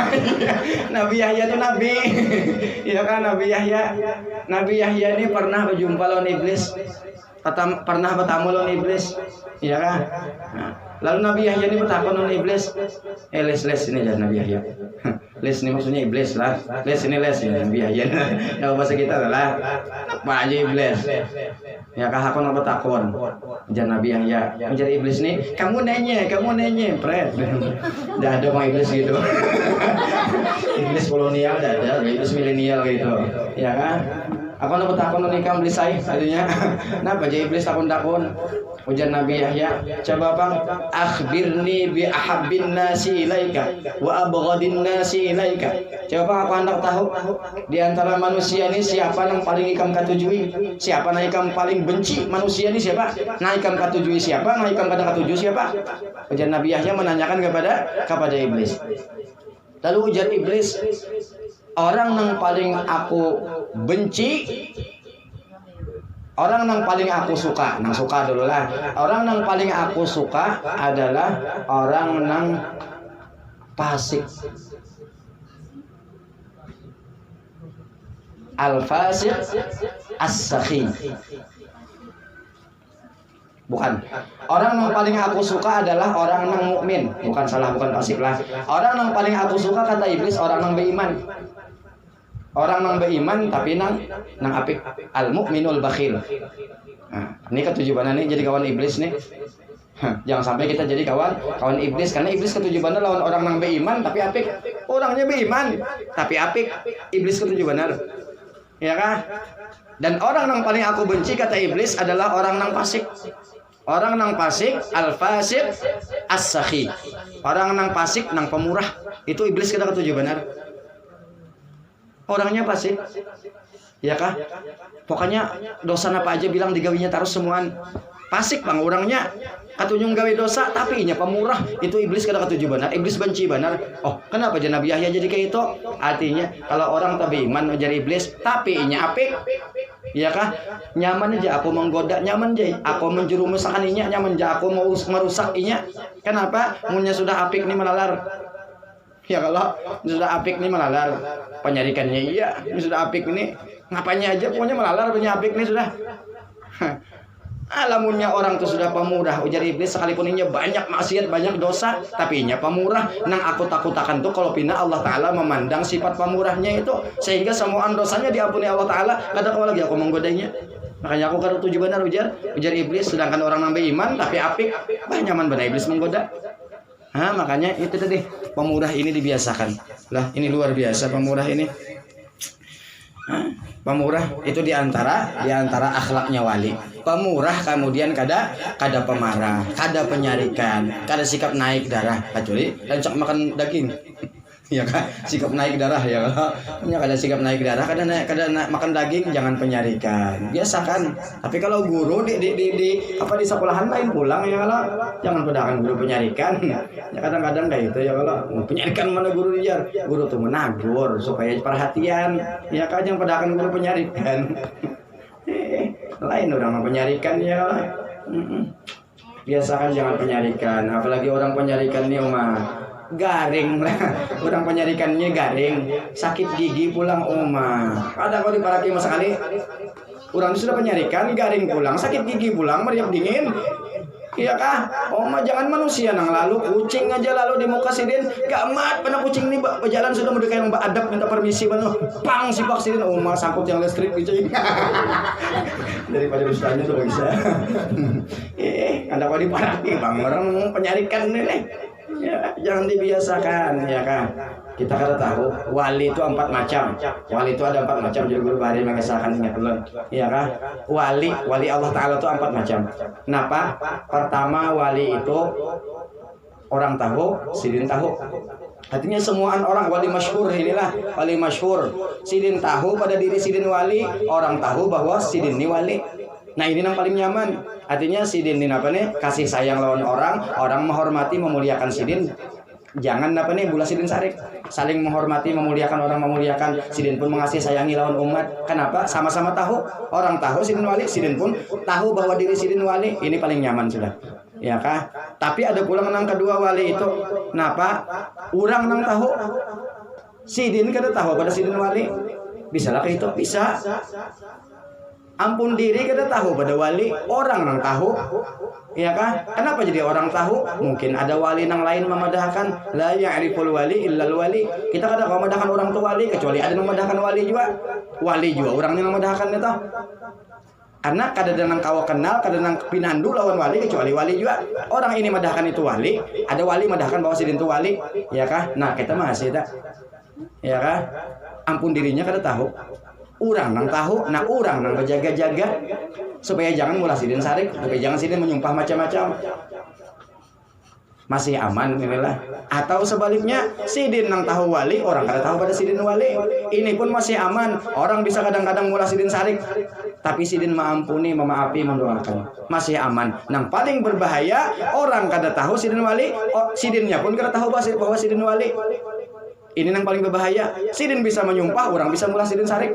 Yahya itu nabi. Ya kan Nabi Yahya. Nabi Yahya ini pernah berjumpa lawan iblis. Pernah bertamu lawan iblis. Ya kan? Nah, lalu Nabi Yahya ini bertakon lawan iblis. Les ini aja Nabi Yahya. Les ini maksudnya iblis lah. Les ini les ya Nabi Yahya. Nah bahasa kita adalah apa aja iblis. Ya kah aku nak bertakon. Jangan Nabi Yahya. Menjadi iblis nih. Kamu nanya, pret. Dah ada orang iblis gitu. Iblis kolonial dah ada, iblis milenial gitu. Ya kan? Aku nak bertakon nikah beli saya tadinya. Kenapa jadi iblis takon-takon? Ujar Nabi Yahya, coba bang, akhbirni bi ahabbin nasi ilaika wa abghadin nasi ilaika. Coba bang, aku hendak tahu di antara manusia ini siapa yang paling ikam katujui, siapa yang ikam paling benci manusia ini siapa? Nah ikam katujui siapa? Nah ikam kada katuju siapa? Ujar Nabi Yahya menanyakan kepada iblis. Lalu ujar iblis, orang yang paling aku benci, orang yang paling aku suka, dulu lah. Orang yang paling aku suka adalah orang yang fasik. Al-fasik as-sakhi. Bukan. Orang yang paling aku suka adalah orang yang mukmin. Bukan fasik lah. Orang yang paling aku suka kata iblis orang yang beriman. Orang yang beriman tapi nang apik, al-mukminul bakhil. Nah, ini ketujuannya nih jadi kawan iblis nih. Jangan sampai kita jadi kawan iblis, karena iblis ketujuannya lawan orang yang beriman tapi apik. Orangnya beriman tapi apik, iblis ketujuannya. Ya kan? Dan orang yang paling aku benci kata iblis adalah orang yang fasik. Orang nang fasik, al-fasik as-sakhi. Orang nang fasik nang pemurah. Itu iblis kita ketujuh benar. Orangnya fasik. Ya kah? Pokoknya dosa apa aja bilang digawinya terus semuaan. Fasik bang orangnya katunyung gawe dosa tapi inya pemurah. Itu iblis kada ketujuh benar. Iblis benci benar. Oh, kenapa aja Nabi Yahya jadi kayak itu? Artinya kalau orang tabi iman jadi iblis tapi inya apik. Ya kah? Nyaman aja aku menggoda, nyaman aja aku menjerumuskan inya, nyaman aja aku mau merusak inya. Kenapa? Munya sudah apik nih melalar. Ya kalau sudah apik nih melalar, penyarikannya iya, ini sudah apik ini ngapanya aja pokoknya melalar punya apik nih sudah. Alamunnya orang tuh sudah pemurah, ujar iblis sekalipun inya banyak maksiat, banyak dosa, tapi inya pemurah. Nang aku takutakan tuh kalau pina Allah Ta'ala memandang sifat pemurahnya itu, sehingga semuaan dosanya diampuni Allah Ta'ala. Kadang kalau lagi aku menggodainya, makanya aku kada tujuh benar ujar iblis. Sedangkan orang nambah iman tapi apik, nyaman benar iblis menggoda. Makanya itu tadi pemurah ini dibiasakan. Lah ini luar biasa pemurah ini. Pemurah itu diantara akhlaknya wali. Pemurah kemudian kada pemarah, kada penyarikan, kada sikap naik darah, kecuali rancak makan daging. Ya kan, sikap naik darah ya. Punya kada sikap naik darah, kada makan daging, jangan penyarikan. Biasakan. Tapi kalau guru di sekolahan lain pulang ya kalau jangan pedakan guru penyarikan. Ya kadang-kadang kayak itu ya kalau penyarikan mana guru dijar. Guru tuh menagur supaya perhatian. Ya kan jangan pedakan guru penyarikan. Lain orang penyarikan ya. Biasakan jangan penyarikan, apalagi orang penyarikan ini garing lah. Orang penyarikannya garing, sakit gigi pulang ada kau diparaki mas sekali. Orang sudah penyarikan garing pulang, sakit gigi pulang, meriap dingin. Iya kah? Jangan manusia nang lalu kucing aja lalu di muka sidin gamat pada kucing ini berjalan sudah mendekat yang adab minta permisi mana pang si pak sidin sangkut yang listrik gitu. Daripada ustaznya tuh bisa. Ada kau diparaki bang orang penyarikan nih. Ya, jangan dibiasakan ya kan. Kita kada tahu wali itu 4 macam. Wali itu ada 4 macam. Jadi guru bahari mengesahkan ingat belum? Ya kan? Wali Allah Ta'ala itu 4 macam. Kenapa? Pertama wali itu orang tahu, sidin tahu. Artinya semuaan orang wali masyhur inilah wali masyhur. Sidin tahu pada diri sidin wali, orang tahu bahwa sidin ini wali. Nah ini yang paling nyaman. Artinya sidin ini apa nih? Kasih sayang lawan orang menghormati memuliakan sidin. Jangan apa nih bulah sidin sarik. Saling menghormati, memuliakan orang memuliakan. Sidin pun mengasihi sayangi lawan umat. Kenapa? Sama-sama tahu. Orang tahu sidin wali, sidin pun tahu bahwa diri sidin wali. Ini paling nyaman sudah. Ya kah? Tapi ada pula menang kedua wali itu. Kenapa? Orang nang tahu. Sidin kada tahu pada sidin wali. Bisa lah itu? Bisa. Ampun diri kita tahu pada wali, orang nang tahu, ya kan? Kenapa jadi orang tahu? Mungkin ada wali nang lain memadahkan la ya'riful wali illal wali. Kita kada memadahkan orang tu wali kecuali ada memadahkan wali juga. Wali juga orangnya memadahkan itu. Karena kada nang kawa kenal, kada nang pinandu lawan wali kecuali wali juga. Orang ini madahkan itu wali, ada wali madahkan bahwa sidin tu wali, ya kah? Nah, kita masih tak. Ya kah? Ampun dirinya kada tahu. Orang nang tahu, nah orang nang berjaga-jaga supaya jangan mulah sidin sarik, supaya jangan sidin menyumpah macam-macam. Masih aman inilah. Atau sebaliknya, sidin nang tahu wali, orang kada tahu pada sidin wali. Ini pun masih aman. Orang bisa kadang-kadang mulah sidin sarik, tapi sidin mengampuni, memaafi, mendoakan. Masih aman. Nang paling berbahaya, orang kada tahu sidin wali, sidinnya pun kada tahu bahwa sidin wali. Ini yang paling berbahaya. Sidin bisa menyumpah, orang bisa mulah sidin sarik.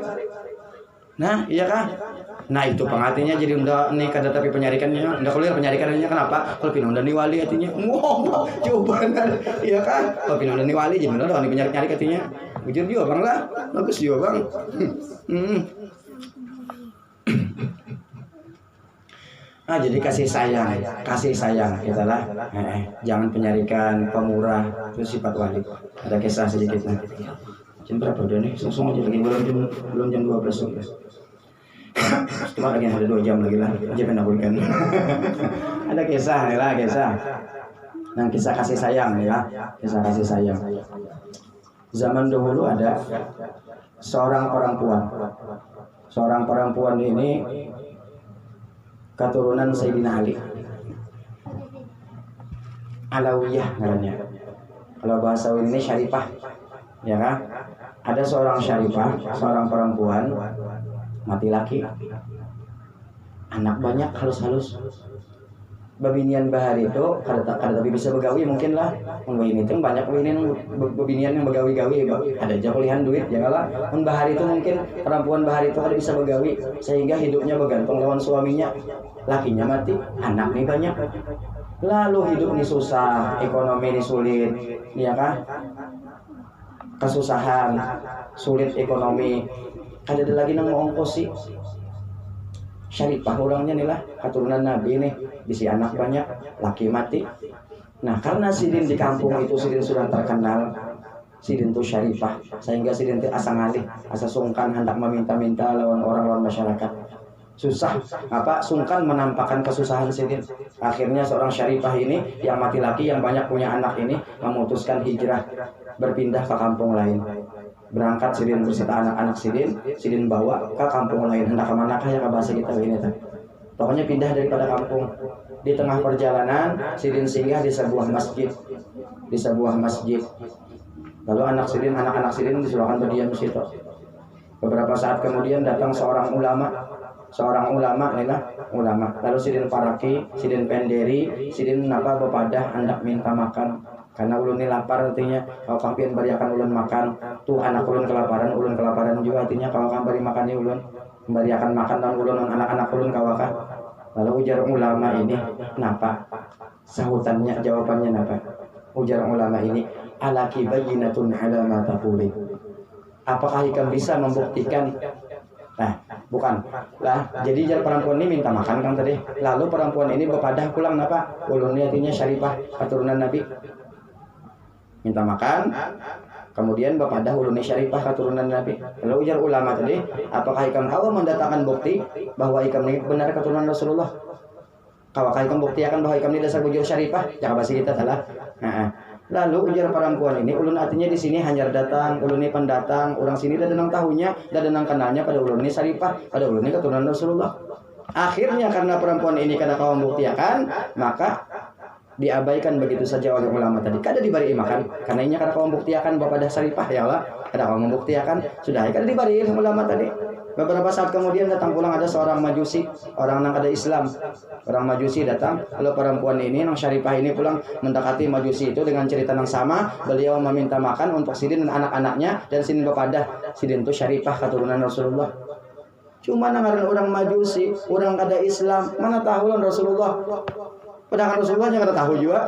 Nah, iya kah? Nah itu pengartinya jadi unda nih kada tapi penyarikannya, unda keluar penyarikannya kenapa? Kalau pinunda ni wali artinya, wow, jawaban, iya kan? Kalau pinunda ni wali jadi unda kan penyarik artinya, bujur juga bang lah, bagus juga bang. Nah jadi kasih sayang kita lah, jangan penyarikan, pemurah, itu sifat wali. Ada kisah sedikit nanti. Jam berapa udah nih? Langsung aja lagi belum jam 12. Cuma lagi ada 2 jam lagi lah. Jangan menakutkan. Ada kisah lah kisah. Nah kisah kasih sayang ya, kisah kasih sayang. Zaman dahulu ada seorang perempuan. Seorang perempuan ini keturunan Sayyidina Ali. Alawiyah namanya. Kalau bahasa ini syarifah, ya kan? Ada seorang syarifah, seorang perempuan mati laki, anak banyak halus-halus. Babinian bahari itu kada tapi bisa begawi mungkin lah. Mun ini itu banyak babinian yang begawi-gawi, ada aja kuliahan duit ya kalah. Mun bahari itu mungkin perempuan bahari itu kada bisa begawi sehingga hidupnya bergantung lawan suaminya. Lakinya mati, anak nih banyak. Lalu hidup nih susah, ekonomi nih sulit, ya kan? Kesusahan, sulit ekonomi. Kada ada lagi nang ongkosi. Syarifah orangnya nih lah, keturunan Nabi nih, bisi anak banyak, laki mati. Nah karena sidin di kampung itu sidin sudah terkenal, sidin itu syarifah, sehingga sidin itu asa ngalih, asa sungkan hendak meminta-minta lawan orang lawan masyarakat. Susah, sungkan menampakkan kesusahan sidin. Akhirnya seorang syarifah ini yang mati laki, yang banyak punya anak ini memutuskan hijrah, berpindah ke kampung lain. Berangkat sidin bersama anak-anak sidin bawa ke kampung lain. Hendak kemana kah ya bahasa kita begini tak? Pokoknya pindah daripada kampung. Di tengah perjalanan sidin singgah di sebuah masjid. Lalu anak-anak sidin disuruhkan berdiam di situ. Beberapa saat kemudian datang seorang ulama. Lalu sidin paraki, sidin penderi, sidin bepadah hendak minta makan. Karena ulun ini lapar artinya kalau kampian beriakan ulun makan tuh anak ulun kelaparan juga artinya kalau kan beri makannya ulun beriakan makan dan ulun anak-anak ulun kawakan. Lalu ujar ulama ini kenapa sahutannya jawabannya kenapa ujar ulama ini alaki bayyinatun ala ma taquli, apakah ikam bisa membuktikan bukan lah. Jadi perempuan ini minta makan kan tadi, lalu perempuan ini berpadah pulang kenapa ulun ini artinya syarifah keturunan Nabi minta makan, kemudian berpadah uluni syarifah keturunan Nabi. Lalu ujar ulama tadi, apakah ikam kau mendatangkan bukti bahwa ikam ini benar keturunan Rasulullah? Kawakah ikam bukti akan bahwa ikam ini dasar bujur syarifah? Jangan bahasa kita salah. Lalu ujar perempuan ini, ulun artinya di sini hanya datang, ulun ini pendatang, orang sini dah denang tahunya, dah denang kenalnya pada ulun ini syarifah, pada ulun ini keturunan Rasulullah. Akhirnya karena perempuan ini kada kau membuktikan, maka diabaikan begitu saja oleh ulama tadi. Kada diberi makan karena ini kada kau membuktikan bapak dasar syarifah ya Allah, kada kau membuktikan sudah kada diberi ulama tadi. Beberapa saat kemudian datang pulang ada seorang majusi, orang yang kada Islam. Orang majusi datang, lalu perempuan ini nang syarifah ini pulang mendekati majusi itu dengan cerita yang sama. Beliau meminta makan untuk sidin dan anak-anaknya, dan sidin bepadah. Sidin itu syarifah keturunan Rasulullah. Cuma nangaran orang majusi, orang kada Islam, mana tahu lan Rasulullah. Padahal Rasulullah yang kada tahu juga.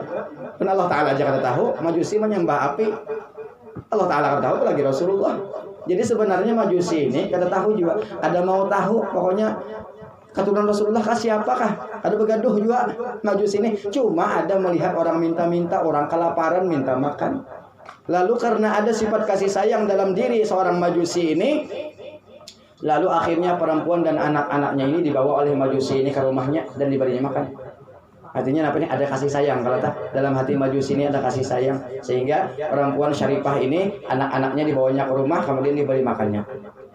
Dan Allah Ta'ala aja kada tahu. Majusi menyembah api. Allah Ta'ala kada tahu lagi Rasulullah. Jadi sebenarnya majusi ini kada tahu juga. Ada mau tahu pokoknya keturunan Rasulullah kasih apakah? Ada begaduh juga majusi ini. Cuma ada melihat orang minta-minta, orang kelaparan minta makan. Lalu karena ada sifat kasih sayang dalam diri seorang majusi ini, lalu akhirnya perempuan dan anak-anaknya ini dibawa oleh majusi ini ke rumahnya dan diberinya makan. Artinya apa ini? Ada kasih sayang. Kalau dalam hati majusi ini ada kasih sayang, sehingga perempuan syarifah ini anak-anaknya dibawanya ke rumah kemudian diberi makannya.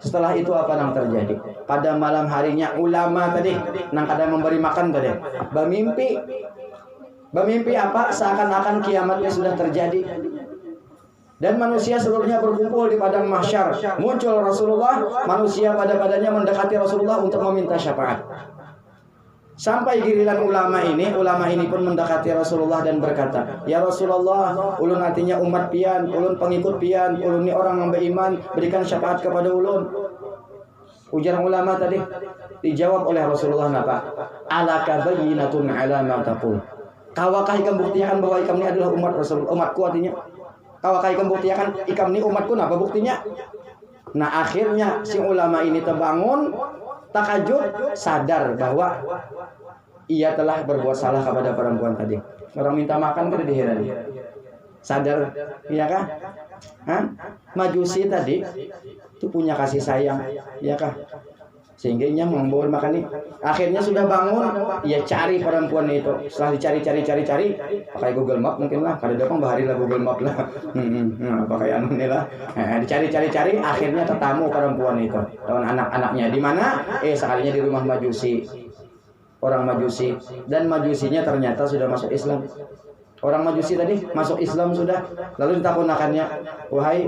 Setelah itu apa yang terjadi? Pada malam harinya ulama tadi nang kada memberi makan tadi bermimpi apa? Seakan-akan kiamatnya sudah terjadi. Dan manusia seluruhnya berkumpul di padang mahsyar. Muncul Rasulullah, manusia pada-padanya mendekati Rasulullah untuk meminta syafaat. Sampai giliran ulama ini pun mendekati Rasulullah dan berkata, "Ya Rasulullah, ulun artinya umat pian, ulun pengikut pian, ulun ini orang yang beriman, berikan syafaat kepada ulun." Ujar ulama tadi dijawab oleh Rasulullah napa? "Alaka bayyinatun ala ma taqul." Kawakah ikam buktikan bahwa ikam ini adalah umat Rasul, umatku artinya. Kawakah ikam buktikan ikam ini umatku, napa buktinya? Nah akhirnya si ulama ini terbangun, takajub, sadar bahwa ia telah berbuat salah kepada perempuan tadi. Orang minta makan kada diherani. Sadar, iya kah? Majusi tadi itu punya kasih sayang, iya kah? Sehingga ia membawa makan ini. Akhirnya sudah bangun, ia cari perempuan itu. Setelah dicari, pakai Google Map mungkin lah. Kada ada bahari lah Google Map lah. Pakai anu ini lah. Dicari, akhirnya ketemu perempuan itu dengan anak-anaknya. Di mana? Sekalinya di rumah majusi. Orang majusi, dan majusinya ternyata sudah masuk Islam. Orang Majusi tadi masuk Islam sudah, lalu ditakunakannya, wahai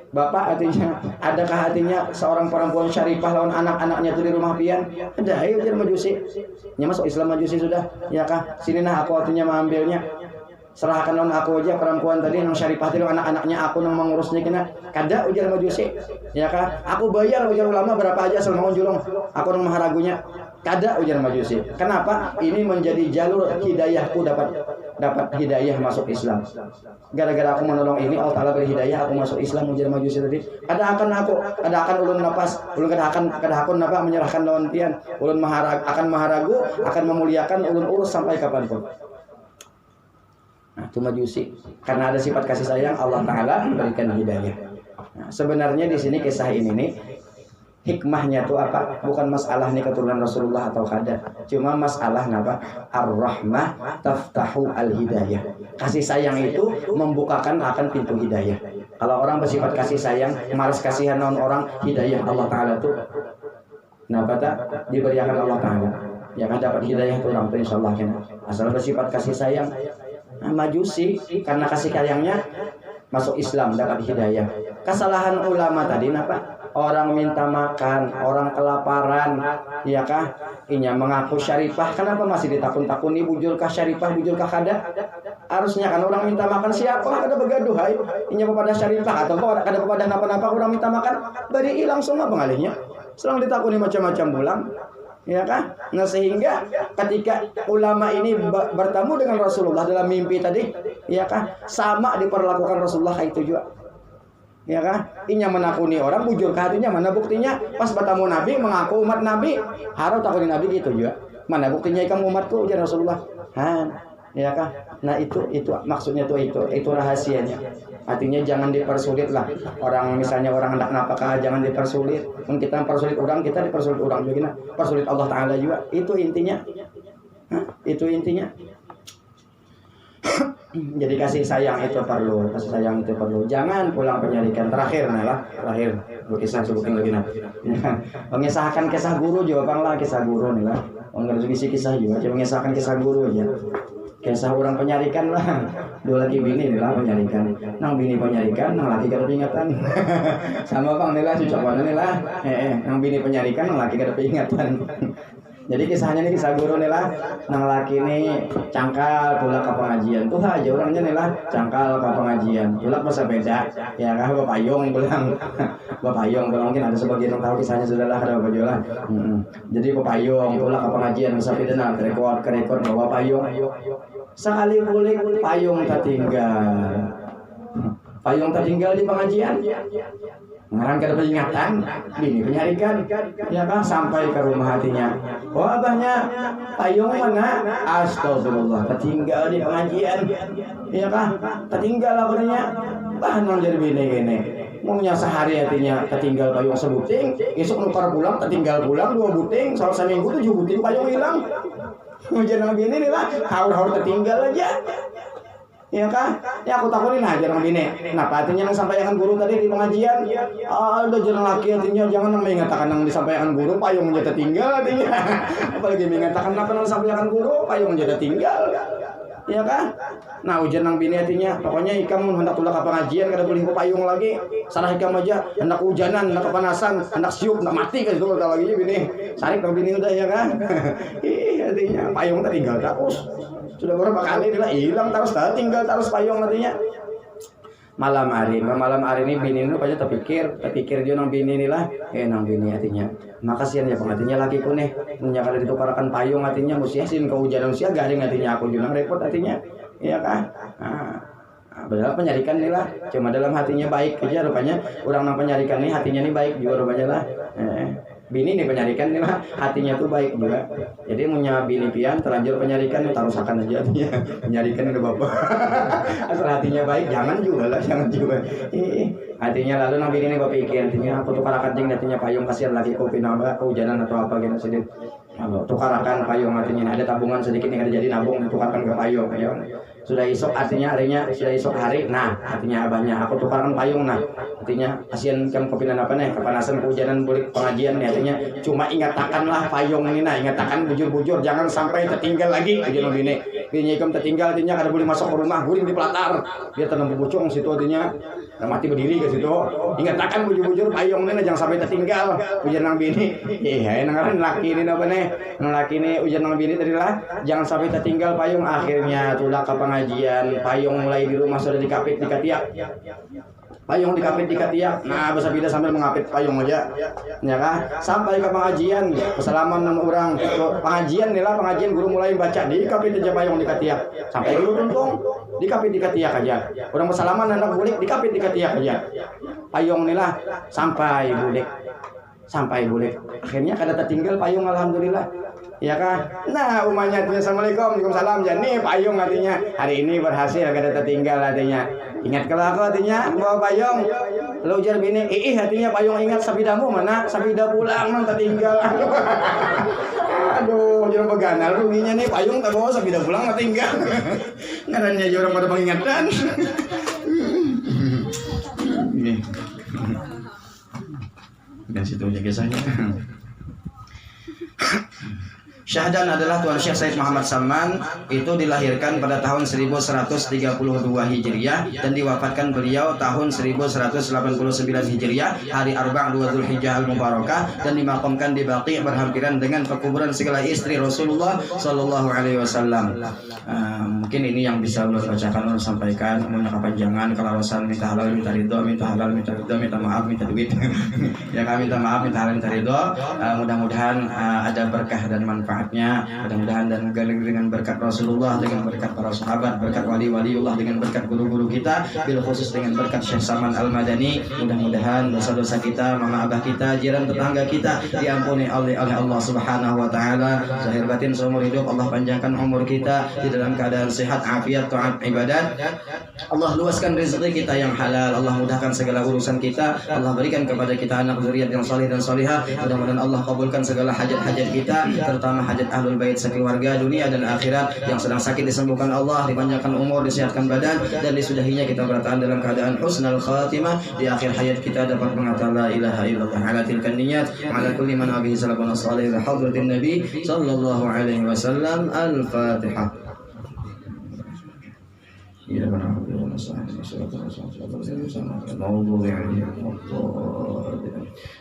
bapak, artinya adakah artinya seorang perempuan syarifah lawan anak-anaknya itu di rumah pian? Ada, ayo ujar Majusi. Nya masuk Islam Majusi sudah, ya kah? Sini nah aku artinya mengambilnya. Serahkan lawan aku aja perempuan tadi yang syarifah tadi anak-anaknya aku yang mengurusnya kena. Kada ujar Majusi, ya kah? Aku bayar ujar ulama berapa aja selama julung. Aku yang maharagunya. Kada ujar Majusi. Kenapa? Ini menjadi jalur hidayahku dapat hidayah masuk Islam. Gara-gara aku menolong ini Allah Ta'ala beri hidayah aku masuk Islam ujar Majusi tadi. Kada akan ulun napas, ulun kada akan napa menyerahkan lawan pian. Ulun akan maharagu, akan memuliakan, ulun urus sampai kapanpun. Nah, itu Majusi. Karena ada sifat kasih sayang Allah Ta'ala memberikan hidayah. Nah, sebenarnya di sini kisah ini nih hikmahnya tuh apa? Bukan masalah nih keturunan Rasulullah atau kada. Cuma masalah apa? Ar-rahmah taftahu al-hidayah. Kasih sayang itu membukakan akan pintu hidayah. Kalau orang bersifat kasih sayang, malas kasihan orang, hidayah Allah Ta'ala tuh diberikan Allah Ta'ala. Yang dapat hidayah itu orang tuh insyaallah kan. Asal bersifat kasih sayang. Nah, Majusi karena kasih sayangnya masuk Islam dapat hidayah. Kesalahan ulama tadi apa? Orang minta makan, orang kelaparan, ya kah? Inya mengaku syarifah, kenapa masih ditakun-takuni bujurkah syarifah, bujurkah kada? Harusnya kan orang minta makan siapa kada begaduh, hai. Inya kepada syarifah atau kada kepada napa-napa orang minta makan, bari langsung apa ngalihnya? Selang ditakuni macam-macam bulang. Ya kan? Nah sehingga ketika ulama ini bertemu dengan Rasulullah dalam mimpi tadi, ya kan? Sama diperlakukan Rasulullah itu juga. Ya kan? Inya menakuni orang bujur ke hatinya, mana buktinya? Pas bertemu Nabi mengaku umat Nabi, harus takuni Nabi gitu juga. Mana buktinya kamu umatku ujar Rasulullah. Ya kan? Nah itu maksudnya itu rahasianya. Artinya jangan dipersulit lah. Orang misalnya orang hendak napakah jangan dipersulit. Kita mempersulit orang, kita dipersulit orang juga. Persulit Allah Ta'ala juga. Itu intinya. Itu intinya. Jadi kasih sayang itu perlu. Jangan pulang penyarikan. Terakhir kisah sebutin lagi nah. Mengisahkan kisah guru juga bang lah kisah guru nih lah. Enggak ada kisah juga. Cuma mengisahkan kisah guru aja. Kisah orang penyarikan lah. Dua lagi bini nih lah penyarikan. Nang bini penyarikan, nang laki kada ingatan. Sama bang nih lah cucokan nih lah. Nang bini penyarikan, nang laki kada ingatan. Jadi kisahnya nih kisah guru nih lah. Nang laki nih cangkal tulak ke pengajian. Tuh aja orangnya nih lah cangkal ke pengajian. Tulak masa beda. Ya kan bapayong pulang. Bapayong kalau mungkin ada sebagian yang tahu kisahnya sudah lah ada baju lah. Jadi bapayong tulak ke pengajian masa beda nah rekor bawa payung. Sekali boleh payung tertinggal. Payung tertinggal di pengajian. Ngarang kada peringatan, bini penyarikan, ya kan sampai ke rumah hatinya. Oh abahnya, payung mana? Astagfirullah, tertinggal di pengajian, ya kan? Tertinggal abahnya, bahan jadi bini gini. Maunya sehari hatinya tertinggal payung sebuting, esok nukar pulang, tertinggal pulang 2 buting, soal seminggu 7 buting payung hilang. Jangan bini nih lah, haur tertinggal aja. Ya kan? Ya aku takutin aja orang bini. Kenapa artinya yang sampaikan guru tadi di pengajian? Udah jangan laki artinya jangan yang mengatakan yang disampaikan guru payung menjadi tinggal artinya. Apalagi mengatakan apa yang disampaikan guru payung menjadi tinggal. Ya kan? Nah ujian nang bini artinya pokoknya ikam hendak tulak ke pengajian kada boleh payung lagi. Salah ikam aja hendak hujanan, hendak kepanasan, hendak siup, hendak mati kan itu kalau lagi bini. Sarik ke bini udah ya kan? Artinya payung tertinggal terus. Sudah berapa kali dia hilang terus tinggal terus payung artinya. Malam hari ini bini itu aja terpikir dia nang bini inilah nang bini artinya. Makasihan ya pengartinya laki ku nih punya kada ditukarkan payung artinya mesti sin kehujanan usia garing artinya aku junang repot artinya. Iya kan? Padahal penyarikan nih lah cuma dalam hatinya baik aja rupanya orang nang penyarikan nih hatinya nih baik juga rupanya lah. Bini nih penyarikan nih lah hatinya tuh baik juga. Jadi punya bini pian terlanjur penyarikan tarusakan aja artinya. Penyarikan udah bapak. Asal hatinya baik jangan juga. Hatinya lalu nang bini nih berpikir artinya aku tuh para kancing hatinya payung kasihan lagi kopi nambah kehujanan atau apa gitu sedih. Kalau tukarakan payung artinya ada tabungan sedikit yang ada jadi nabung ditukarkan ke payung. Sudah isok artinya harinya sudah isok hari. Nah artinya abahnya aku tukarkan payung. Nah artinya kasihan kan kopinan apa nih kepanasan kehujanan balik pengajian nih artinya cuma ingatakanlah payung ini nah ingatakan bujur-bujur jangan sampai tertinggal lagi ujian ini. Ini ikam tertinggal artinya kada boleh masuk ke rumah guling di pelatar dia tenang bucung situ artinya mati berdiri ke situ. Ingatakan bujur-bujur payung ini jangan sampai tertinggal ujian nang bini. Nangaran laki ini apa nih laki ini ujian nang bini tadilah jangan sampai tertinggal payung akhirnya tulah ke pengajian payung mulai di rumah sudah dikapit di ketiak payung dikapit di ketiak nah bahasa bida sambil mengapit payung aja ya kan sampai ke pengajian bersalaman sama orang pengajian nih lah pengajian guru mulai baca dikapit aja payung di ketiak sampai guru tuntung dikapit di ketiak aja orang bersalaman anak bulik dikapit di ketiak aja payung nih lah sampai bulik akhirnya kada tertinggal payung alhamdulillah ya kan nah umahnya artinya assalamualaikum waalaikumsalam jadi payung artinya hari ini berhasil kada tertinggal artinya ingat kalau aku artinya bawa payung lo ujar bini artinya payung ingat sapidamu mana sapida pulang nang tertinggal aduh jangan beganal ruginya nih payung tak bawa sapida pulang tertinggal ngarannya orang pada pengingatan dan situ aja kisahnya. Syahdan adalah Tuan Syekh Said Muhammad Salman itu dilahirkan pada tahun 1132 Hijriah dan diwafatkan beliau tahun 1189 Hijriah hari Arba' 2 Zulhijjah Al-Mubarakah dan dimakamkan di Baqi' berhampiran dengan perkuburan segala istri Rasulullah sallallahu alaihi wasallam. Mungkin ini yang bisa ulun bacakan ulun sampaikan punya kepanjangan kelawasan minta halal minta ridho minta halal minta ridho minta maaf minta duit ya kami minta maaf minta halal minta ridho mudah-mudahan ada berkah dan manfaatnya mudah-mudahan dan dengan berkat Rasulullah dengan berkat para sahabat berkat wali-waliullah dengan berkat guru-guru kita bil khusus dengan berkat Syekh Salman Al-Madani mudah-mudahan dosa-dosa kita mama abah kita jiran tetangga kita diampuni oleh Allah Subhanahu wa taala zahir batin seumur hidup Allah panjangkan umur kita di dalam keadaan sehat, afiat, taat, ibadat. Allah luaskan rezeki kita yang halal. Allah mudahkan segala urusan kita. Allah berikan kepada kita anak zuriat yang saleh dan salihah. Mudah-mudahan Allah kabulkan segala hajat-hajat kita, terutama hajat ahlul bait sekeluarga dunia dan akhirat. Yang sedang sakit disembuhkan Allah, dipanjangkan umur, disehatkan badan, dan disudahinya kita bertahan dalam keadaan husnul khatimah. Di akhir hayat kita dapat mengatakan la ilaha illallah ala tilkan niyat ala kulli man abihi sallallahu alaihi wa hadratin nabi sallallahu alaihi wasallam. Al-Fatihah. Ya Rabbana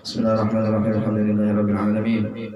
Bismillahirrahmanirrahim. Alhamdulillahirabbil alamin.